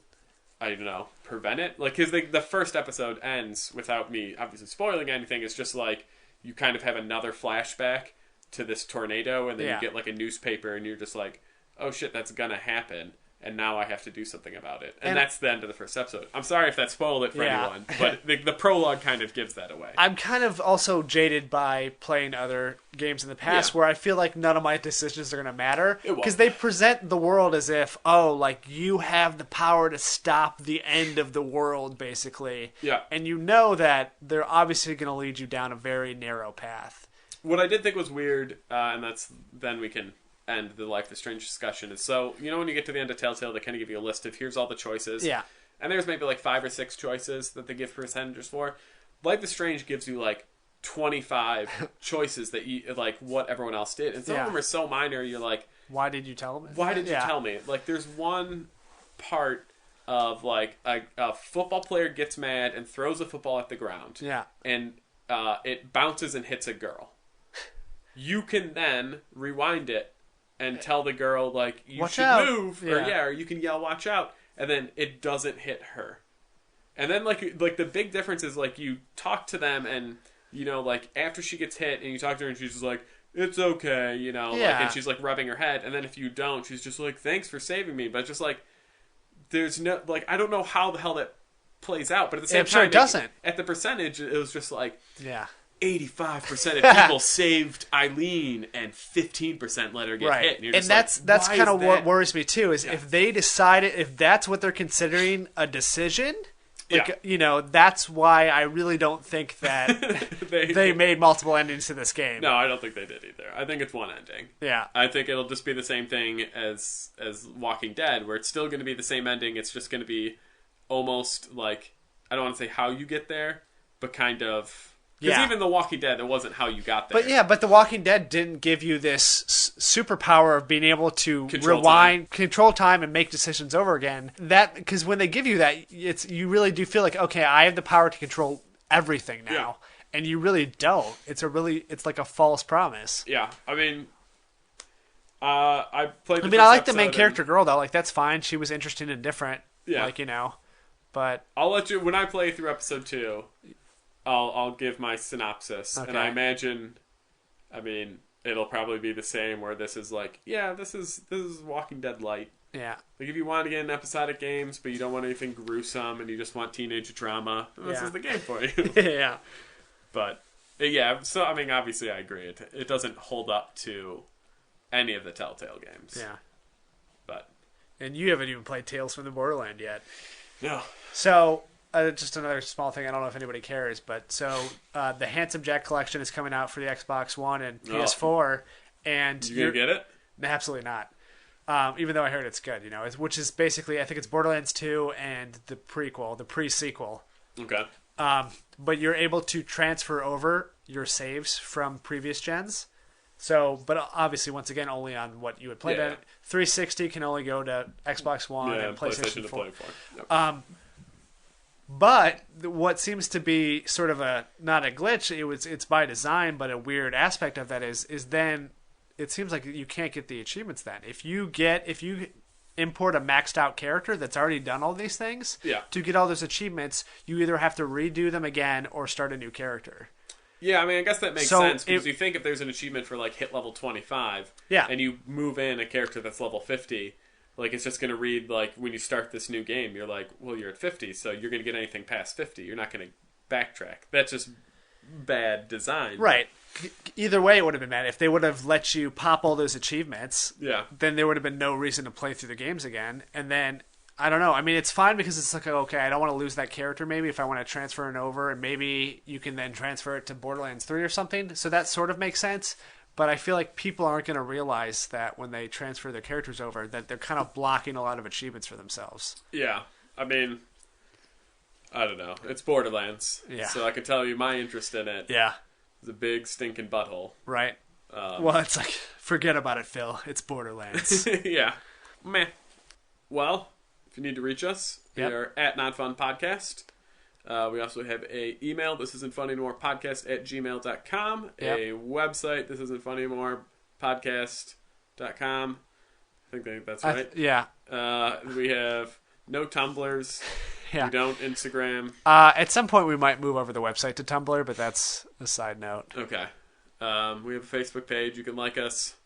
I don't know, prevent it? Like, because the first episode ends without me obviously spoiling anything. It's just like, you kind of have another flashback to this tornado, and then you get, like, a newspaper, and you're just like, oh shit, that's gonna happen, and now I have to do something about it. And that's the end of the first episode. I'm sorry if that spoiled it for anyone, but the prologue kind of gives that away. I'm kind of also jaded by playing other games in the past where I feel like none of my decisions are going to matter. Because they present the world as if, you have the power to stop the end of the world, basically. Yeah. And you know that they're obviously going to lead you down a very narrow path. What I did think was weird, and then we can... end the Life is Strange discussion is, so when you get to the end of Telltale, they kind of give you a list of here's all the choices, and there's maybe like 5 or 6 choices that they give percentages for. Life is Strange gives you like 25 choices that you like what everyone else did, and some of them are so minor you're like, why did you tell me? Why did you tell me? Like, there's one part of like a football player gets mad and throws a football at the ground, and it bounces and hits a girl. You can then rewind it and tell the girl, like, you watch should out. Move, or you can yell, watch out, and then it doesn't hit her. And then, like the big difference is, like, you talk to them, and, like, after she gets hit, and you talk to her, and she's just like, it's okay, like, and she's, like, rubbing her head, and then if you don't, she's just like, thanks for saving me, but just, like, there's no, like, I don't know how the hell that plays out, but at the same time, it doesn't. At the percentage, it was just like... Yeah. 85% of people saved Eileen and 15% let her get hit. And that's kind of what worries me too, is if they decided, if that's what they're considering a decision, that's why I really don't think that they made multiple endings to this game. No, I don't think they did either. I think it's one ending. Yeah. I think it'll just be the same thing as Walking Dead, where it's still going to be the same ending. It's just going to be almost like, I don't want to say how you get there, but kind of... Because even The Walking Dead, it wasn't how you got there. But The Walking Dead didn't give you this superpower of being able to control time and make decisions over again. Because when they give you that, you really do feel like, okay, I have the power to control everything now. Yeah. And you really don't. It's like a false promise. Yeah. I mean, I played I like the main character girl, though. Like, that's fine. She was interesting and different. Yeah. But... I'll let you... When I play through episode 2... I'll give my synopsis, and I imagine, it'll probably be the same. Where this is like, this is Walking Dead light. Yeah. Like if you want to get in episodic games, but you don't want anything gruesome, and you just want teenage drama, this is the game for you. Yeah. But so obviously I agree. It doesn't hold up to any of the Telltale games. Yeah. And you haven't even played Tales from the Borderland yet. No. So. Just another small thing. I don't know if anybody cares, but the Handsome Jack collection is coming out for the Xbox One and PS4. And you gonna get it? Absolutely not. Even though I heard it's good, which is basically, I think it's Borderlands 2 and the pre-sequel. Okay. But you're able to transfer over your saves from previous gens. So, but obviously, once again, only on what you would play. Yeah. 360 can only go to Xbox One and PlayStation 4. Yep. But what seems to be sort of not a glitch, it's by design, but a weird aspect of that is then it seems like you can't get the achievements then. If you import a maxed out character that's already done all these things, to get all those achievements, you either have to redo them again or start a new character. Yeah, I guess that makes sense, because you think if there's an achievement for like hit level 25, and you move in a character that's level 50, like, it's just going to read, like, when you start this new game, you're like, well, you're at 50, so you're going to get anything past 50. You're not going to backtrack. That's just bad design. Right. Either way, it would have been bad. If they would have let you pop all those achievements, then there would have been no reason to play through the games again. And then, I don't know. It's fine because it's like, okay, I don't want to lose that character maybe if I want to transfer it over, and maybe you can then transfer it to Borderlands 3 or something. So that sort of makes sense. But I feel like people aren't going to realize that when they transfer their characters over, that they're kind of blocking a lot of achievements for themselves. Yeah. I don't know. It's Borderlands. Yeah. So I can tell you my interest in it. Yeah. Is a big stinking butthole. Right. Well, it's like, forget about it, Phil. It's Borderlands. Yeah. Meh. Well, if you need to reach us, we are at Not Fun Podcast. We also have a email, this isn't funny anymore, podcast@gmail.com. A website, this isn't funny anymore, podcast.com. I think that's right. We have no Tumblrs. We don't Instagram. At some point we might move over the website to Tumblr, but that's a side note. Okay. We have a Facebook page. You can like us.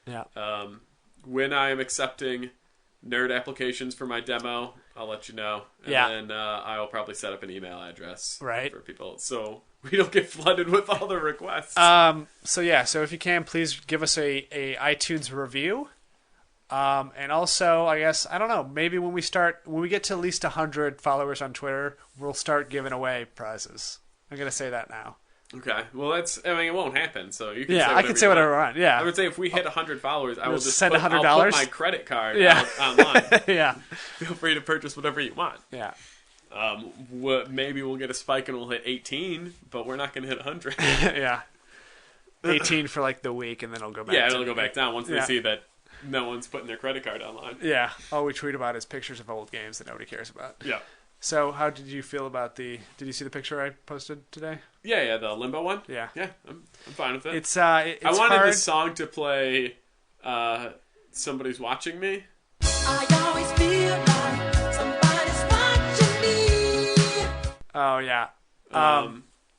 Yeah. When I am accepting nerd applications for my demo, I'll let you know. And then I'll probably set up an email address for people, so we don't get flooded with all the requests. So if you can, please give us a iTunes review. And also, I guess, I don't know, maybe when we get to at least 100 followers on Twitter, we'll start giving away prizes. I'm going to say that now. Okay. Well, it won't happen, so you can say I can say whatever I want. Yeah. I would say if we hit 100 followers, I will just send $100. I'll put my credit card out online. Yeah. Feel free to purchase whatever you want. Yeah. Maybe we'll get a spike and we'll hit 18, but we're not going to hit 100. Yeah. 18 for like the week, and then it'll go back. Yeah, it'll go back down once they see that no one's putting their credit card online. Yeah. All we tweet about is pictures of old games that nobody cares about. Yeah. So, how did you feel about did you see the picture I posted today? Yeah, the Limbo one. Yeah. Yeah, I'm fine with it. It's I wanted this song to play, Somebody's Watching Me. I always feel like somebody's watching me. Oh, yeah.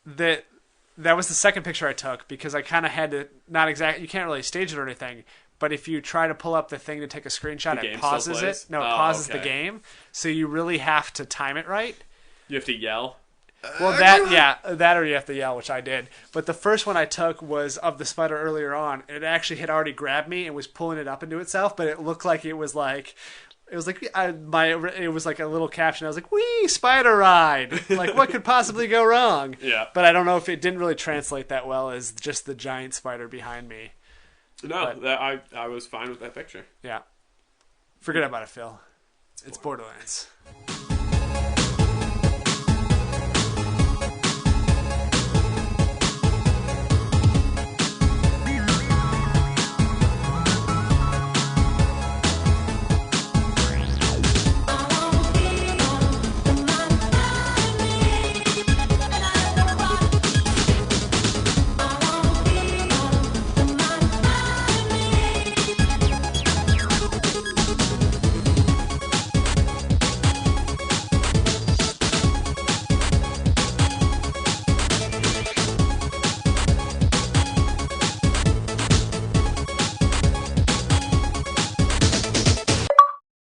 That was the second picture I took, because I kind of had to, you can't really stage it or anything, but if you try to pull up the thing to take a screenshot, it pauses it. No, it pauses the game. So you really have to time it right. You have to yell? Well, that or you have to yell, which I did. But the first one I took was of the spider earlier on, and it actually had already grabbed me and was pulling it up into itself. But it looked like it was like a little caption. I was like, "Wee, spider ride!" Like, what could possibly go wrong? Yeah. But I don't know if it didn't really translate that well as just the giant spider behind me. No, I was fine with that picture. Yeah. Forget about it, Phil. It's Borderlands.